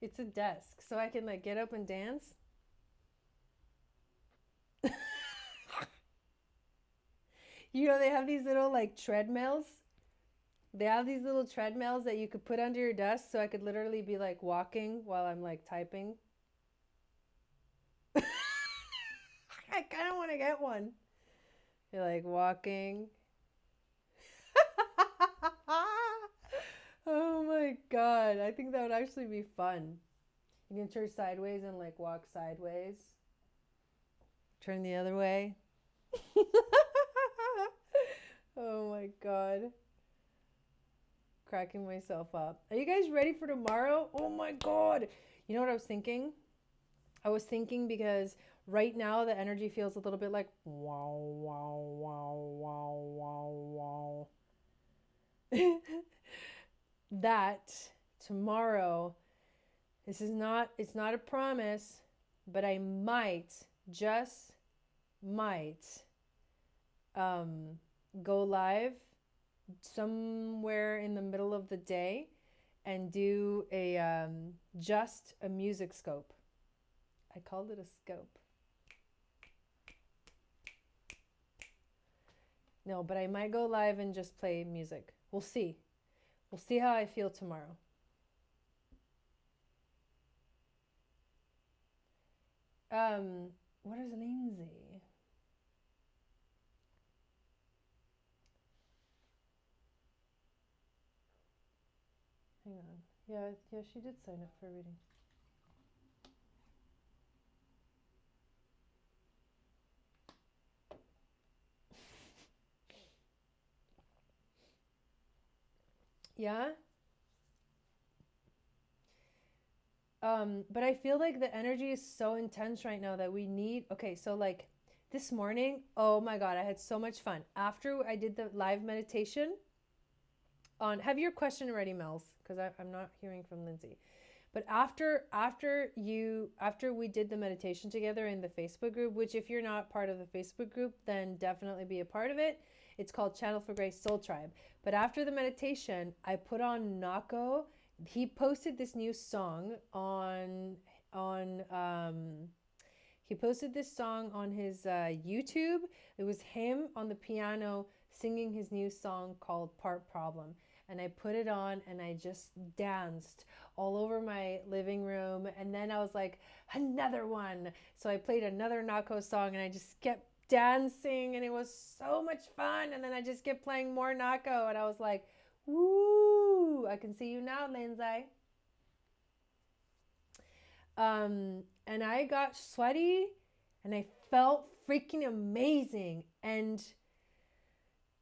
It's a desk, so I can like get up and dance. You know, they have these little like treadmills. They have these little treadmills that you could put under your desk, so I could literally be like walking while I'm like typing. I kind of want to get one. You're like walking. Oh my God. I think that would actually be fun. You can turn sideways and like walk sideways. Turn the other way. Oh my God. Cracking myself up. Are you guys ready for tomorrow? Oh my God. You know what I was thinking? I was thinking because right now the energy feels a little bit like wow, wow, wow, wow, wow, wow. That tomorrow, it's not a promise, but I might, just might, go live somewhere in the middle of the day and do a just a music scope. I called it a scope. No, but I might go live and just play music. We'll see. We'll see how I feel tomorrow. What is Lindsay? Hang on. Yeah, she did sign up for a reading. Yeah? But I feel like the energy is so intense right now that we need, okay, so like this morning, oh my God, I had so much fun. After I did the live meditation on, have your question already, Mels, because I'm not hearing from Lindsay. But after we did the meditation together in the Facebook group, which if you're not part of the Facebook group, then definitely be a part of it. It's called Channel for Grace Soul Tribe. But after the meditation, I put on Nako. He posted this new song on he posted this song on his YouTube. It was him on the piano singing his new song called Part Problem. And I put it on and I just danced all over my living room. And then I was like, another one. So I played another Nako song and I just kept dancing and it was so much fun. And then I just kept playing more Nako and I was like, woo, I can see you now, Lindsay. And I got sweaty and I felt freaking amazing. And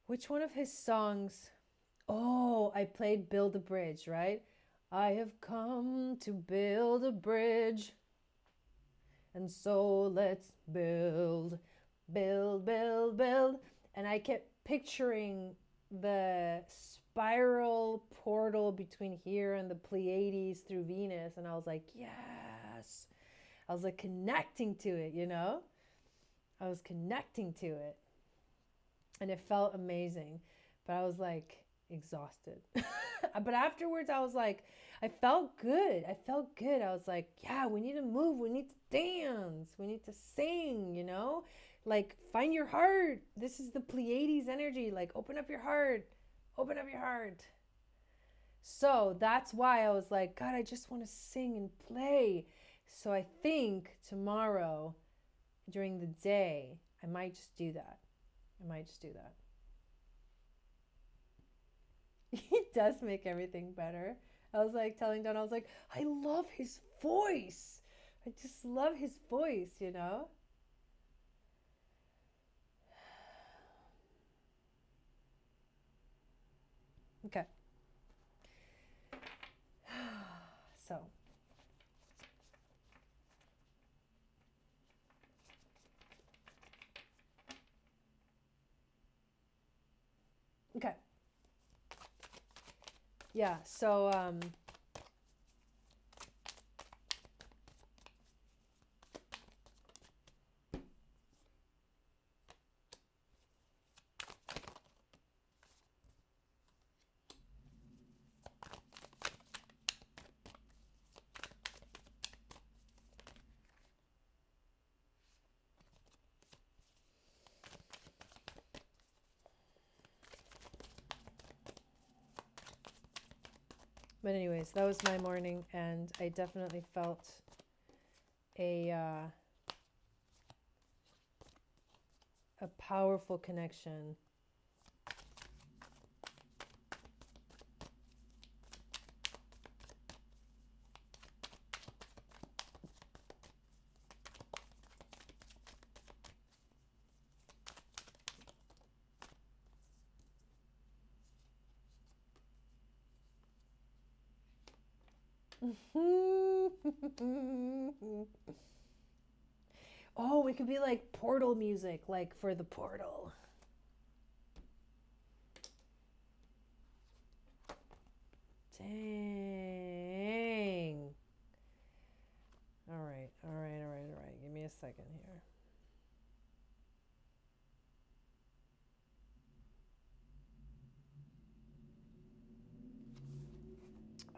which one of his songs? Oh, I played Build a Bridge, right? I have come to build a bridge. And so let's build, build, build, build. And I kept picturing the spiral portal between here and the Pleiades through Venus. And I was like, yes. I was like connecting to it, you know? I was connecting to it. And it felt amazing. But I was like exhausted. But afterwards, I was like, I felt good. I felt good. I was like, yeah, we need to move. We need to dance. We need to sing, you know? Like, find your heart. This is the Pleiades energy. Like, open up your heart. Open up your heart. So that's why I was like, God, I just want to sing and play. So I think tomorrow during the day, I might just do that. It does make everything better. I was like telling Don, I was like, I love his voice. I just love his voice, you know? Okay. So. Okay. Yeah, so but anyways, that was my morning, and I definitely felt a a powerful connection. Oh, it could be like portal music, like for the portal. Dang. All right. Give me a second here.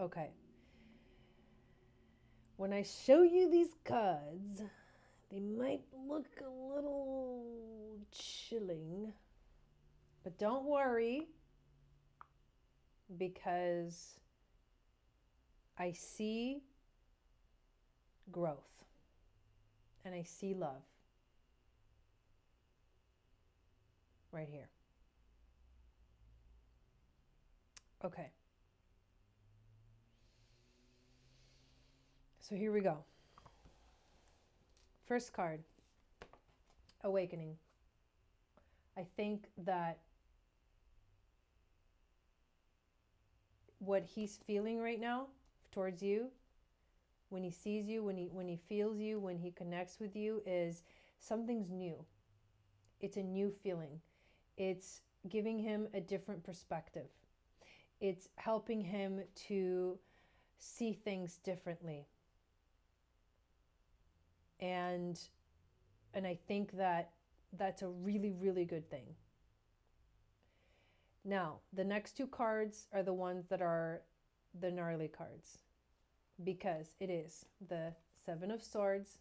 Okay. When I show you these cards, they might look a little chilling, but don't worry, because I see growth and I see love right here. Okay. So here we go. First card, awakening. I think that what he's feeling right now towards you, when he sees you, when he feels you, when he connects with you, is something's new. It's a new feeling. It's giving him a different perspective. It's helping him to see things differently. And I think that that's a really, really good thing. Now, the next two cards are the ones that are the gnarly cards, because it is the Seven of Swords.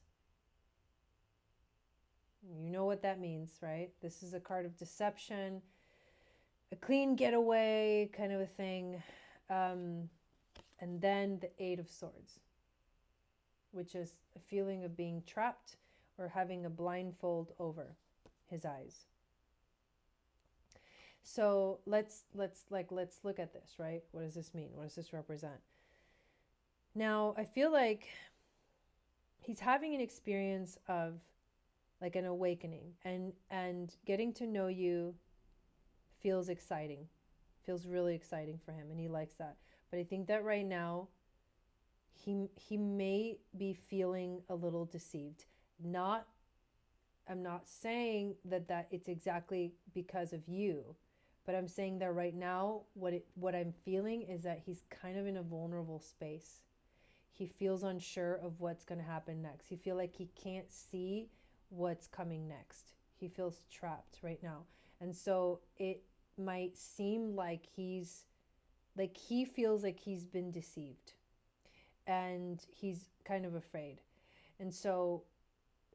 You know what that means, right? This is a card of deception, a clean getaway kind of a thing. And then the Eight of Swords, which is a feeling of being trapped or having a blindfold over his eyes. So let's look at this, right? What does this mean? What does this represent? Now, I feel like he's having an experience of like an awakening, and getting to know you feels exciting, feels really exciting for him, and he likes that. But I think that right now he may be feeling a little deceived. I'm not saying that it's exactly because of you, but I'm saying that right now what I'm feeling is that he's kind of in a vulnerable space. He feels unsure of what's going to happen next. He feels like he can't see what's coming next. He feels trapped right now. And so it might seem like he feels like he's been deceived, and he's kind of afraid. And so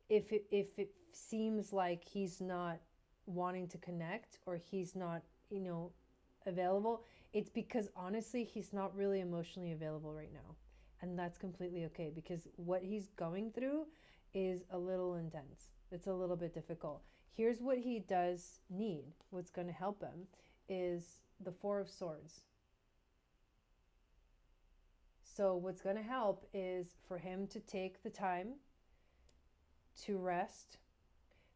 if it seems like he's not wanting to connect, or he's not, available, it's because honestly he's not really emotionally available right now. And that's completely okay, because what he's going through is a little intense. It's a little bit difficult. Here's what he does need. What's going to help him is the Four of Swords. So what's going to help is for him to take the time to rest,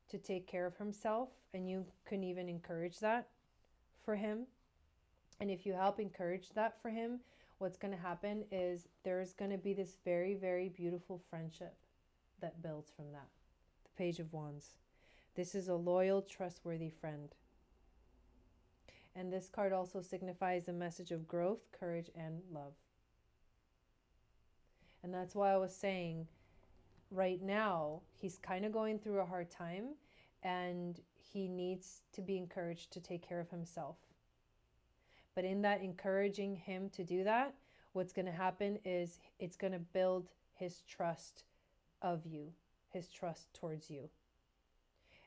to take care of himself, and you can even encourage that for him. And if you help encourage that for him, what's going to happen is there's going to be this very, very beautiful friendship that builds from that. The Page of Wands. This is a loyal, trustworthy friend. And this card also signifies a message of growth, courage, and love. And that's why I was saying right now he's kind of going through a hard time, and he needs to be encouraged to take care of himself. But in that encouraging him to do that, what's going to happen is it's going to build his trust of you, his trust towards you.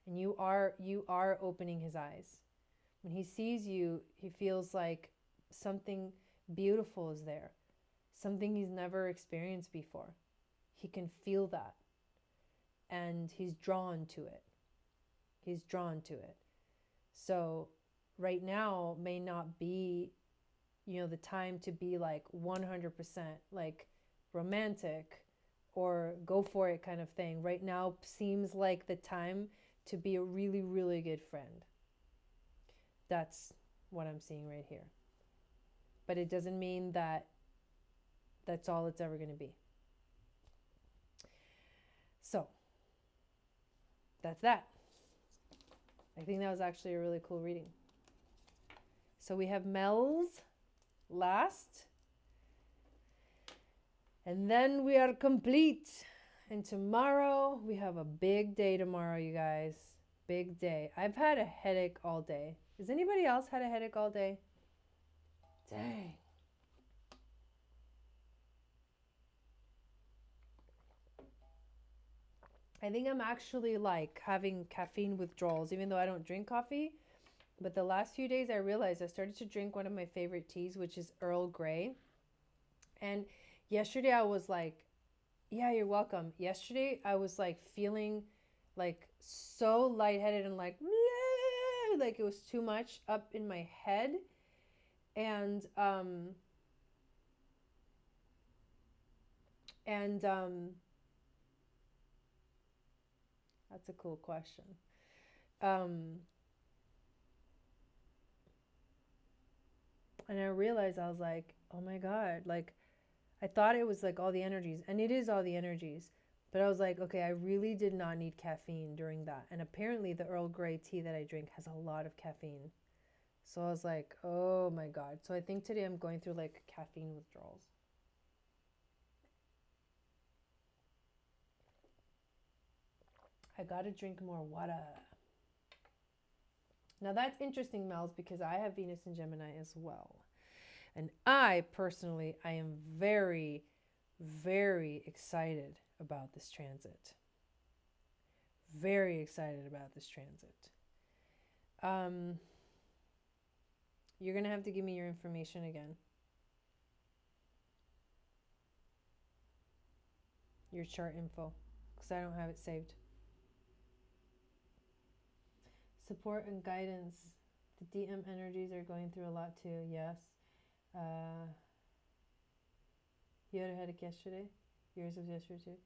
And you are opening his eyes. When he sees you, he feels like something beautiful is there, something he's never experienced before. He can feel that, and he's drawn to it. He's drawn to it. So right now may not be, you know, the time to be like 100% like romantic or go for it kind of thing. Right now seems like the time to be a really, really good friend. That's what I'm seeing right here. But it doesn't mean that that's all it's ever going to be. So that's that. I think that was actually a really cool reading. So we have Mel's last. And then we are complete. And tomorrow, we have a big day tomorrow, you guys. Big day. I've had a headache all day. Has anybody else had a headache all day? Dang. I think I'm actually like having caffeine withdrawals, even though I don't drink coffee. But the last few days I realized I started to drink one of my favorite teas, which is Earl Grey. And yesterday I was like, yeah, you're welcome. Yesterday I was like feeling like so lightheaded and like it was too much up in my head. And that's a cool question. And I realized I was like, oh my God, like I thought it was like all the energies, and it is all the energies. But I was like, okay, I really did not need caffeine during that. And apparently the Earl Grey tea that I drink has a lot of caffeine. So I was like, oh my God. So I think today I'm going through like caffeine withdrawals. I gotta drink more water. Now that's interesting, Mels, because I have Venus in Gemini as well. And I personally, I am very, very excited about this transit. Very excited about this transit. You're going to have to give me your information again. Your chart info, because I don't have it saved. Support and guidance. The DM energies are going through a lot too, yes. You had a headache yesterday? Yours was yesterday too?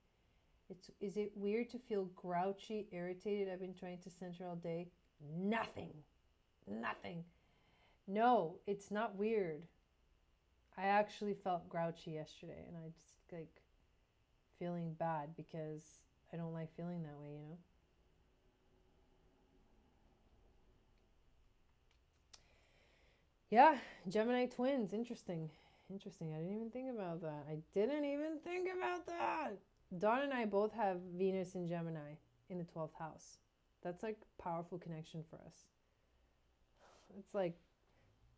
Is it weird to feel grouchy, irritated? I've been trying to center all day. Nothing. No, it's not weird. I actually felt grouchy yesterday, and I just like feeling bad because I don't like feeling that way, you know? Yeah, Gemini twins. Interesting. I didn't even think about that. Dawn and I both have Venus in Gemini in the 12th house. That's like powerful connection for us. It's like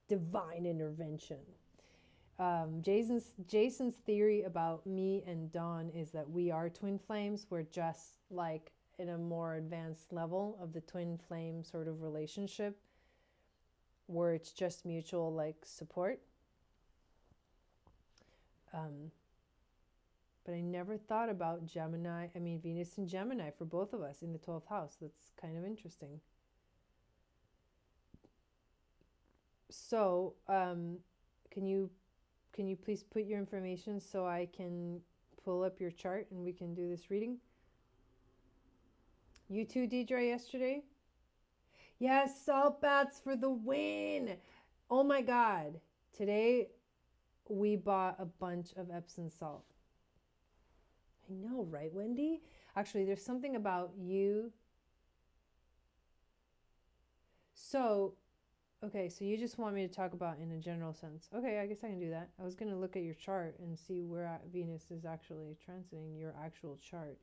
divine intervention. Jason's theory about me and Dawn is that we are twin flames. We're just like in a more advanced level of the twin flame sort of relationship where it's just mutual like support. But I never thought about Venus and Gemini for both of us in the 12th house. That's kind of interesting. So, can you please put your information so I can pull up your chart and we can do this reading? You too, Deidre, yesterday? Yes, salt baths for the win. Oh my God. Today we bought a bunch of Epsom salt. I know, right, Wendy? Actually, there's something about you. So, okay, so you just want me to talk about in a general sense. Okay, I guess I can do that. I was going to look at your chart and see where Venus is actually transiting your actual chart.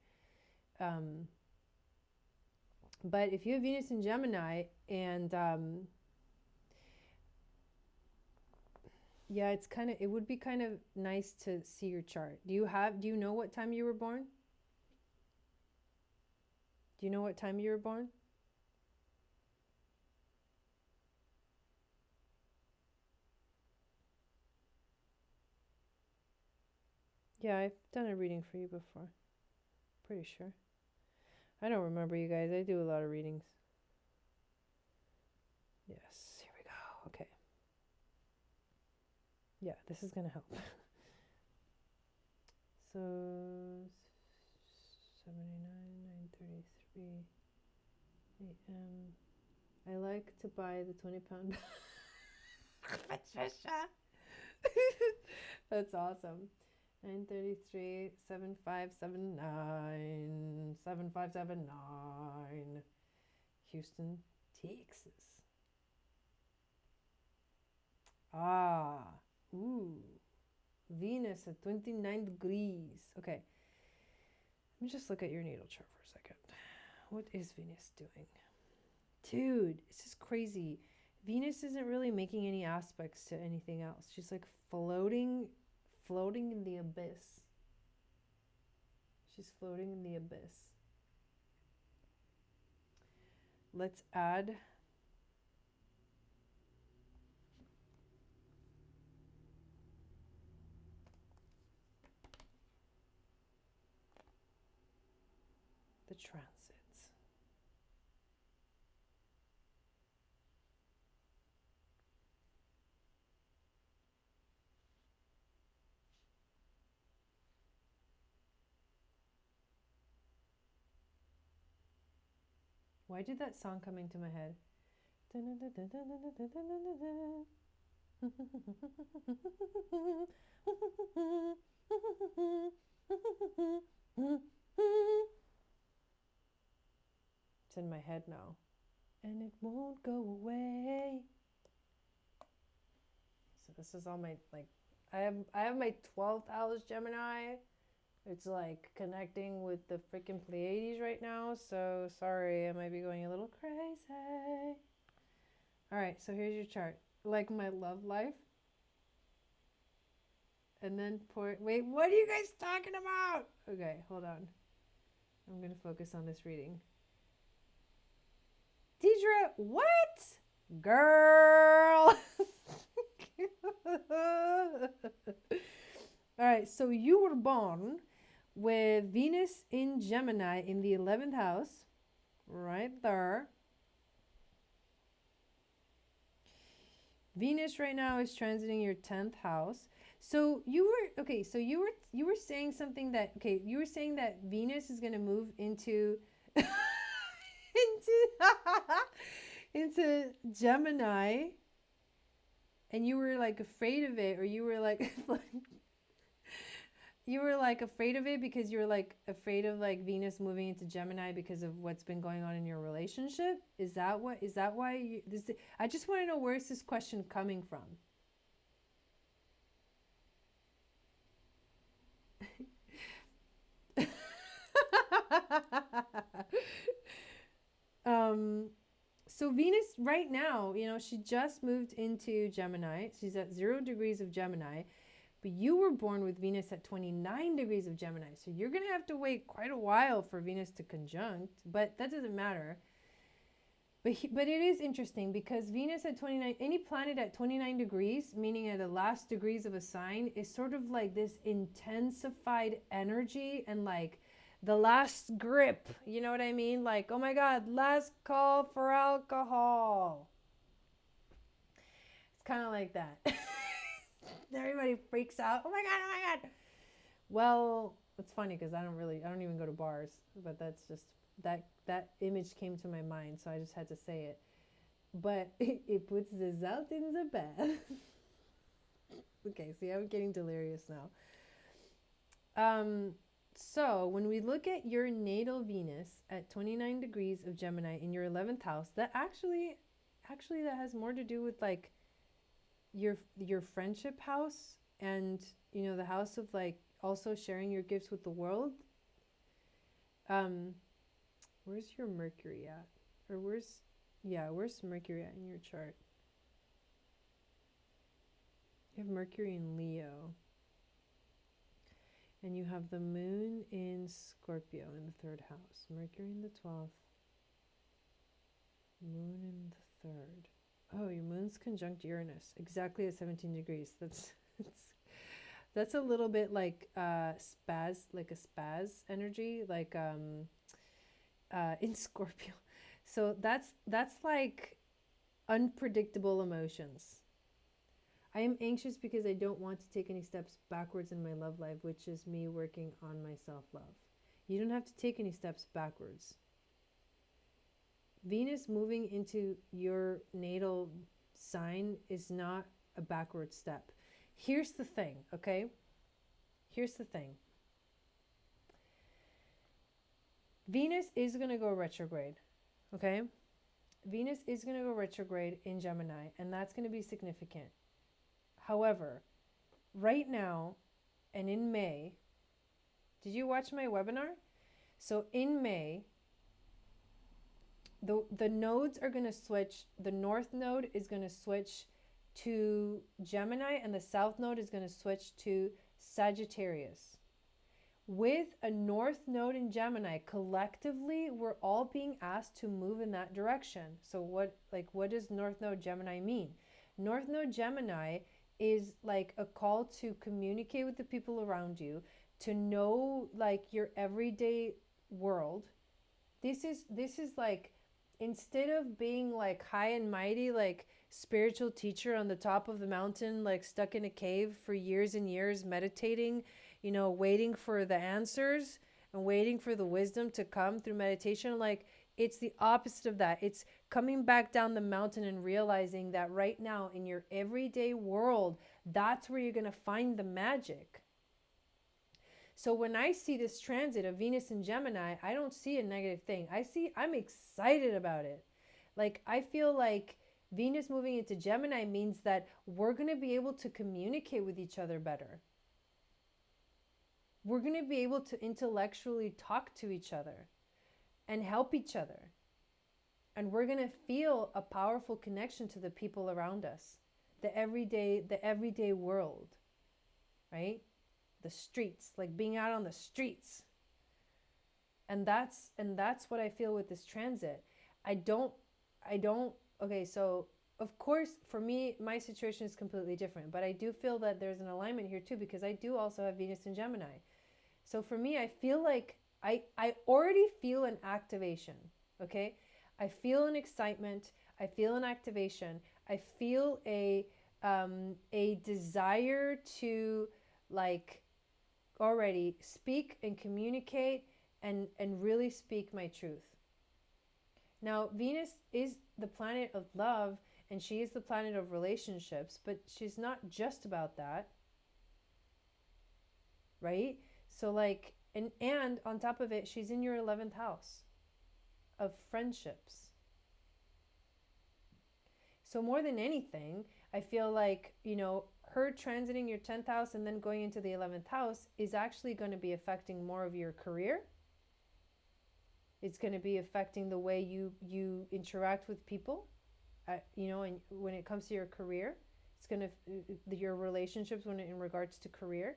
But if you have Venus in Gemini and yeah, it would be kind of nice to see your chart. Do you know what time you were born? Do you know what time you were born? Yeah, I've done a reading for you before. Pretty sure. I don't remember, you guys. I do a lot of readings. Yes, here we go. Okay. Yeah, this is gonna help. So 79, 9:33 a.m. I like to buy the 20-pound Patricia. That's awesome. 9:33, 7579, 7579, Houston, Texas. Ah, ooh, Venus at 29 degrees. Okay, let me just look at your natal chart for a second. What is Venus doing? Dude, this is crazy. Venus isn't really making any aspects to anything else. She's like floating in the abyss. She's floating in the abyss. Let's add the transits. Why did that song come into my head? It's in my head now. And it won't go away. So this is all my, like, I have my 12th house Gemini. It's like connecting with the freaking Pleiades right now. So sorry, I might be going a little crazy. All right, so here's your chart. Like my love life. And then wait, what are you guys talking about? Okay, hold on. I'm going to focus on this reading. Deidre, what? Girl. All right, so you were born with Venus in Gemini in the 11th house, right there. Venus right now is transiting your 10th house. So you were, okay, so you were saying something that, okay, you were saying that Venus is going to move into into Gemini, and you were like afraid of it, or you were like you were like afraid of it because you were like afraid of like Venus moving into Gemini because of what's been going on in your relationship. Is that why you this? I just want to know, where's this question coming from? So Venus right now, you know, she just moved into Gemini. She's at 0 degrees of Gemini, but you were born with Venus at 29 degrees of Gemini. So you're going to have to wait quite a while for Venus to conjunct, but that doesn't matter. But it is interesting because Venus at 29, any planet at 29 degrees, meaning at the last degrees of a sign, is sort of like this intensified energy and like the last grip, you know what I mean? Like, oh my God, last call for alcohol. It's kind of like that. Everybody freaks out. Oh my God, oh my God. Well, it's funny because I don't even go to bars, but that's just, that image came to my mind, so I just had to say it. But it puts the salt in the bath. Okay, see, I'm getting delirious now. So when we look at your natal Venus at 29 degrees of Gemini in your 11th house, that actually that has more to do with like your friendship house, and you know, the house of like also sharing your gifts with the world. Where's your Mercury at? Or where's Mercury at in your chart? You have Mercury in Leo. And you have the moon in Scorpio in the 3rd house. Mercury in the 12th. Moon in the 3rd. Oh, your moon's conjunct Uranus. Exactly at 17 degrees. That's a little bit like spaz energy, like in Scorpio. So that's like unpredictable emotions. I am anxious because I don't want to take any steps backwards in my love life, which is me working on my self-love. You don't have to take any steps backwards. Venus moving into your natal sign is not a backward step. Here's the thing, okay? Here's the thing. Venus is going to go retrograde, okay? Venus is going to go retrograde in Gemini, and that's going to be significant. However, right now and in May, did you watch my webinar? So in May, the nodes are going to switch. The north node is going to switch to Gemini, and the south node is going to switch to Sagittarius. With a north node in Gemini, collectively, we're all being asked to move in that direction. So what does north node Gemini mean? North node Gemini is like a call to communicate with the people around you, to know like your everyday world. This is like, instead of being like high and mighty, like spiritual teacher on the top of the mountain, like stuck in a cave for years and years, meditating, you know, waiting for the answers and waiting for the wisdom to come through meditation. Like, it's the opposite of that. It's coming back down the mountain and realizing that right now in your everyday world, that's where you're going to find the magic. So when I see this transit of Venus in Gemini, I don't see a negative thing. I'm excited about it. Like, I feel like Venus moving into Gemini means that we're going to be able to communicate with each other better. We're going to be able to intellectually talk to each other and help each other. And we're going to feel a powerful connection to the people around us, the everyday world, right? The streets, like being out on the streets. And that's what I feel with this transit. Okay, so of course, for me, my situation is completely different, but I do feel that there's an alignment here too, because I do also have Venus in Gemini. So for me, I feel like I already feel an activation, okay? I feel an excitement. I feel an activation. I feel a desire to like already speak and communicate and really speak my truth. Now, Venus is the planet of love, and she is the planet of relationships, but she's not just about that, right? So like, and on top of it, she's in your 11th house of friendships. So more than anything, I feel like, you know, her transiting your 10th house and then going into the 11th house is actually going to be affecting more of your career. It's going to be affecting the way you interact with people, you know, and when it comes to your career, it's going to, your relationships in regards to career.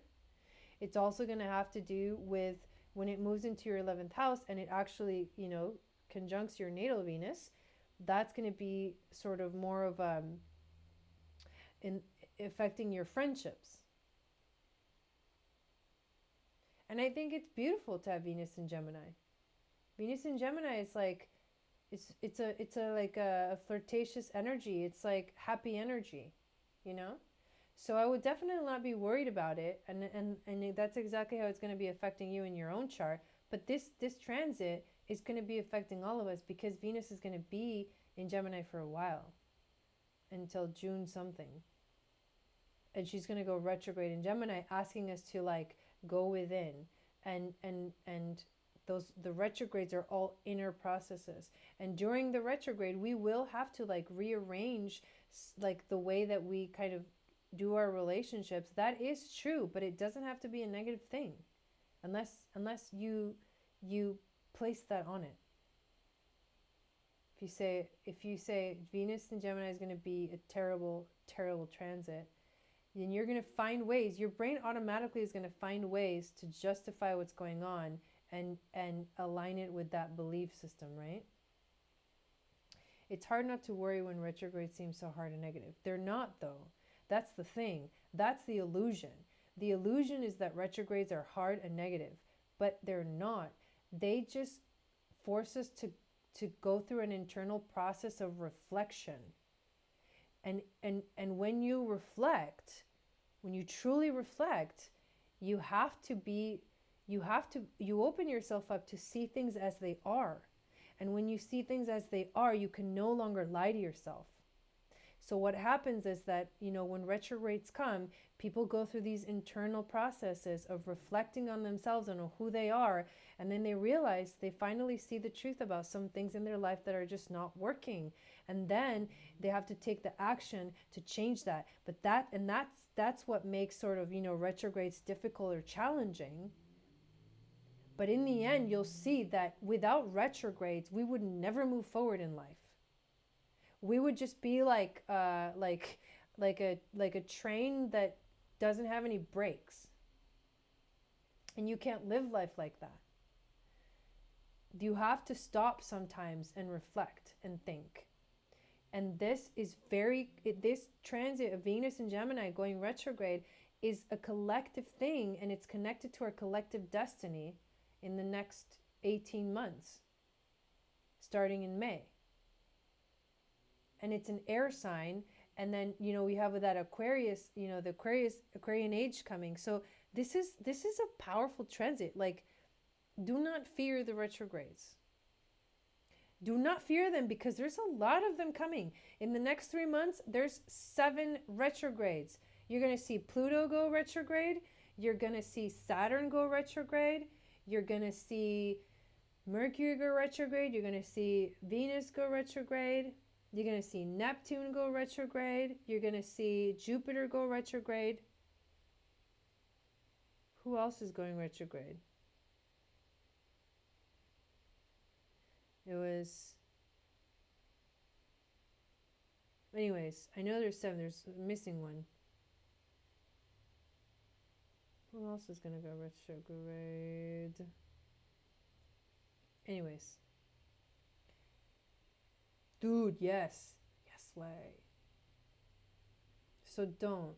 It's also going to have to do with when it moves into your 11th house and it actually, you know, conjuncts your natal Venus. That's going to be sort of more of in affecting your friendships. And I think it's beautiful to have Venus in Gemini. Venus in Gemini is like, it's a flirtatious energy. It's like happy energy, you know? So I would definitely not be worried about it. And that's exactly how it's going to be affecting you in your own chart. But this transit is going to be affecting all of us because Venus is going to be in Gemini for a while, until June something. And she's going to go retrograde in Gemini, asking us to like go within. And the retrogrades are all inner processes. And during the retrograde, we will have to like rearrange like the way that we kind of do our relationships. That is true, but it doesn't have to be a negative thing unless you place that on it. If you say Venus in Gemini is going to be a terrible transit, then you're going to find ways, your brain automatically is going to find ways to justify what's going on and align it with that belief system, right? It's hard not to worry when retrograde seems so hard and negative. They're not, though. That's the thing. That's the illusion. The illusion is that retrogrades are hard and negative, but they're not. They just force us to go through an internal process of reflection. And when you reflect, when you truly reflect, you open yourself up to see things as they are. And when you see things as they are, you can no longer lie to yourself. So what happens is that, when retrogrades come, people go through these internal processes of reflecting on themselves and on who they are. And then they realize, they finally see the truth about some things in their life that are just not working. And then they have to take the action to change that. But that's what makes sort of, retrogrades difficult or challenging. But in the end, you'll see that without retrogrades, we would never move forward in life. We would just be like a train that doesn't have any brakes. And you can't live life like that. You have to stop sometimes and reflect and think. And this transit of Venus and Gemini going retrograde is a collective thing, and it's connected to our collective destiny in the next 18 months, starting in May. And it's an air sign. And then, we have that Aquarius, the Aquarian age coming. So this is a powerful transit. Like, do not fear the retrogrades. Do not fear them, because there's a lot of them coming. In the next 3 months, there's 7 retrogrades. You're going to see Pluto go retrograde. You're going to see Saturn go retrograde. You're going to see Mercury go retrograde. You're going to see Venus go retrograde. You're going to see Neptune go retrograde. You're going to see Jupiter go retrograde. Who else is going retrograde? It was... Anyways, I know there's 7. There's a missing one. Who else is going to go retrograde? Anyways. Dude, yes. Yes, way. So don't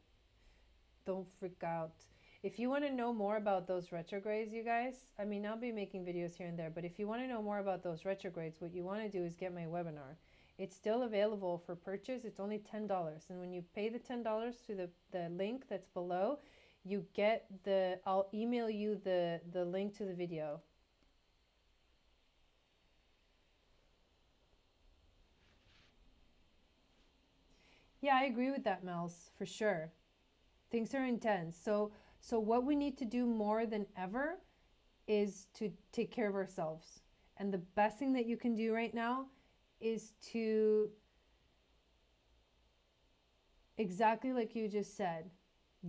freak out. If you want to know more about those retrogrades, you guys, I'll be making videos here and there, but if you want to know more about those retrogrades, what you want to do is get my webinar. It's still available for purchase. It's only $10. And when you pay the $10 through the link that's below, you get I'll email you the link to the video. Yeah, I agree with that, Mels, for sure. Things are intense. So what we need to do more than ever is to take care of ourselves. And the best thing that you can do right now is to, exactly like you just said,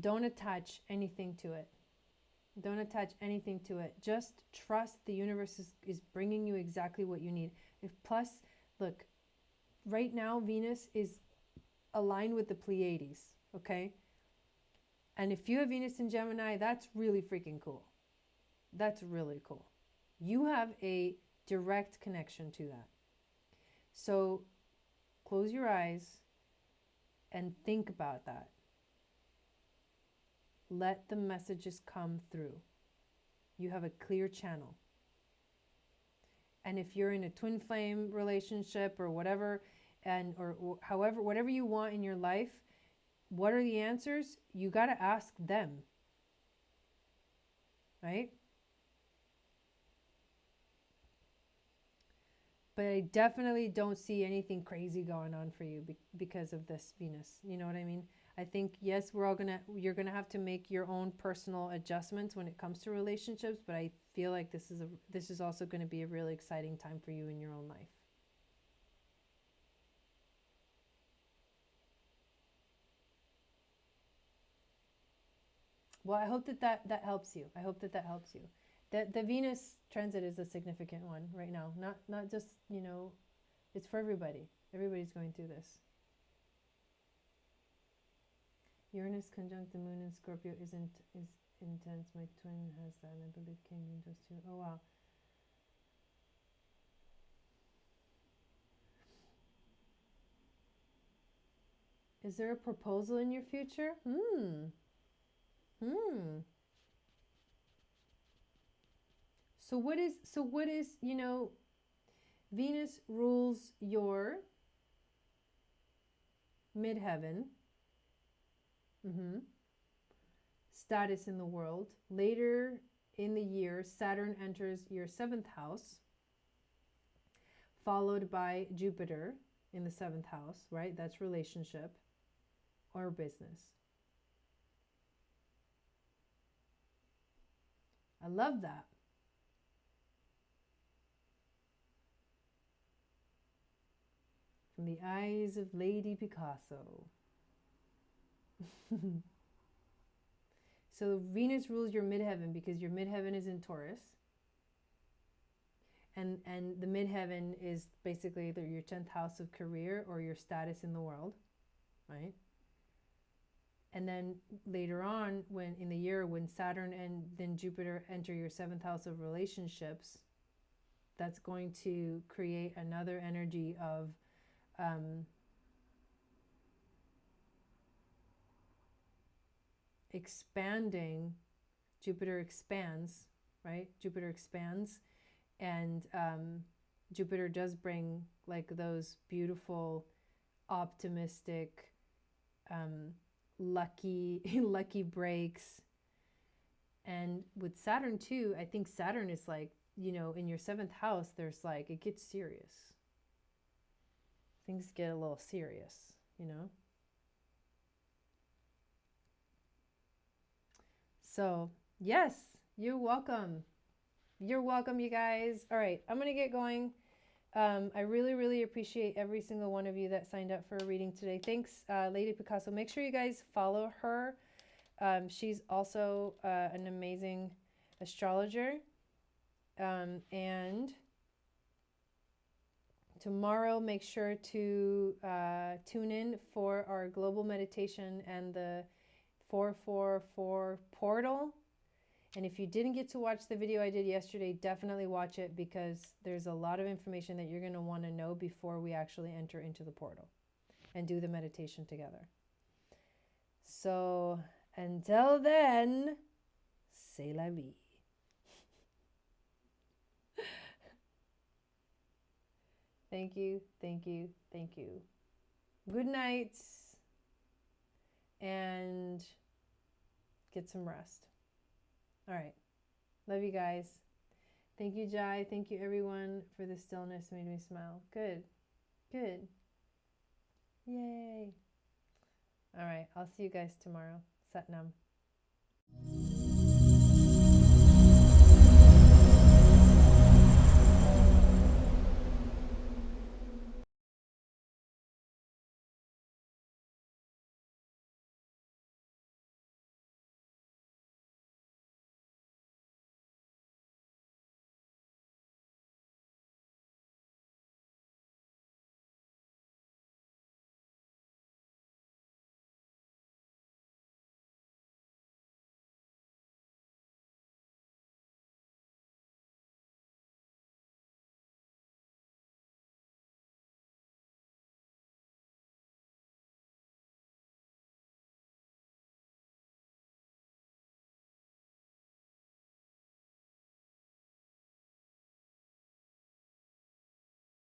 don't attach anything to it. Don't attach anything to it. Just trust the universe is bringing you exactly what you need. Plus, look, right now Venus is aligned with the Pleiades, okay? And if you have Venus in Gemini, that's really freaking cool. That's really cool. You have a direct connection to that. So close your eyes and think about that. Let the messages come through. You have a clear channel. And if you're in a twin flame relationship or whatever, or however, whatever you want in your life, what are the answers? You got to ask them. Right? But I definitely don't see anything crazy going on for you because of this Venus. You know what I mean? I think, yes, you're gonna have to make your own personal adjustments when it comes to relationships, but I feel like this is also going to be a really exciting time for you in your own life. Well, I hope that helps you. I hope that helps you. The Venus transit is a significant one right now. Not just, it's for everybody. Everybody's going through this. Uranus conjunct the moon in Scorpio is intense. My twin has that, and I believe King does too. Oh, wow. Is there a proposal in your future? So what is, Venus rules your midheaven. Status in the world. Later in the year, Saturn enters your 7th house, followed by Jupiter in the 7th house, right? That's relationship or business. I love that. From the eyes of Lady Picasso. So Venus rules your midheaven because your midheaven is in Taurus. And the midheaven is basically either your 10th house of career or your status in the world, right? And then later on, when in the year when Saturn and then Jupiter enter your 7th house of relationships, that's going to create another energy of expanding. Jupiter expands, right? Jupiter expands, and Jupiter does bring like those beautiful, optimistic, lucky breaks. And with Saturn too, I think Saturn is like, you know, in your 7th house, there's like, it gets serious. Things get a little serious, you know? So, yes, you're welcome. You're welcome, you guys. All right, I'm going to get going. I really, really appreciate every single one of you that signed up for a reading today. Thanks, Lady Picasso. Make sure you guys follow her. She's also an amazing astrologer. And tomorrow, make sure to tune in for our global meditation and the 444 portal. And if you didn't get to watch the video I did yesterday, definitely watch it, because there's a lot of information that you're going to want to know before we actually enter into the portal and do the meditation together. So until then, c'est la vie. Thank you, thank you, thank you. Good night, and get some rest. All right. Love you guys. Thank you, Jai. Thank you, everyone, for the stillness. Made me smile. Good. Good. Yay. All right. I'll see you guys tomorrow. Sat Nam.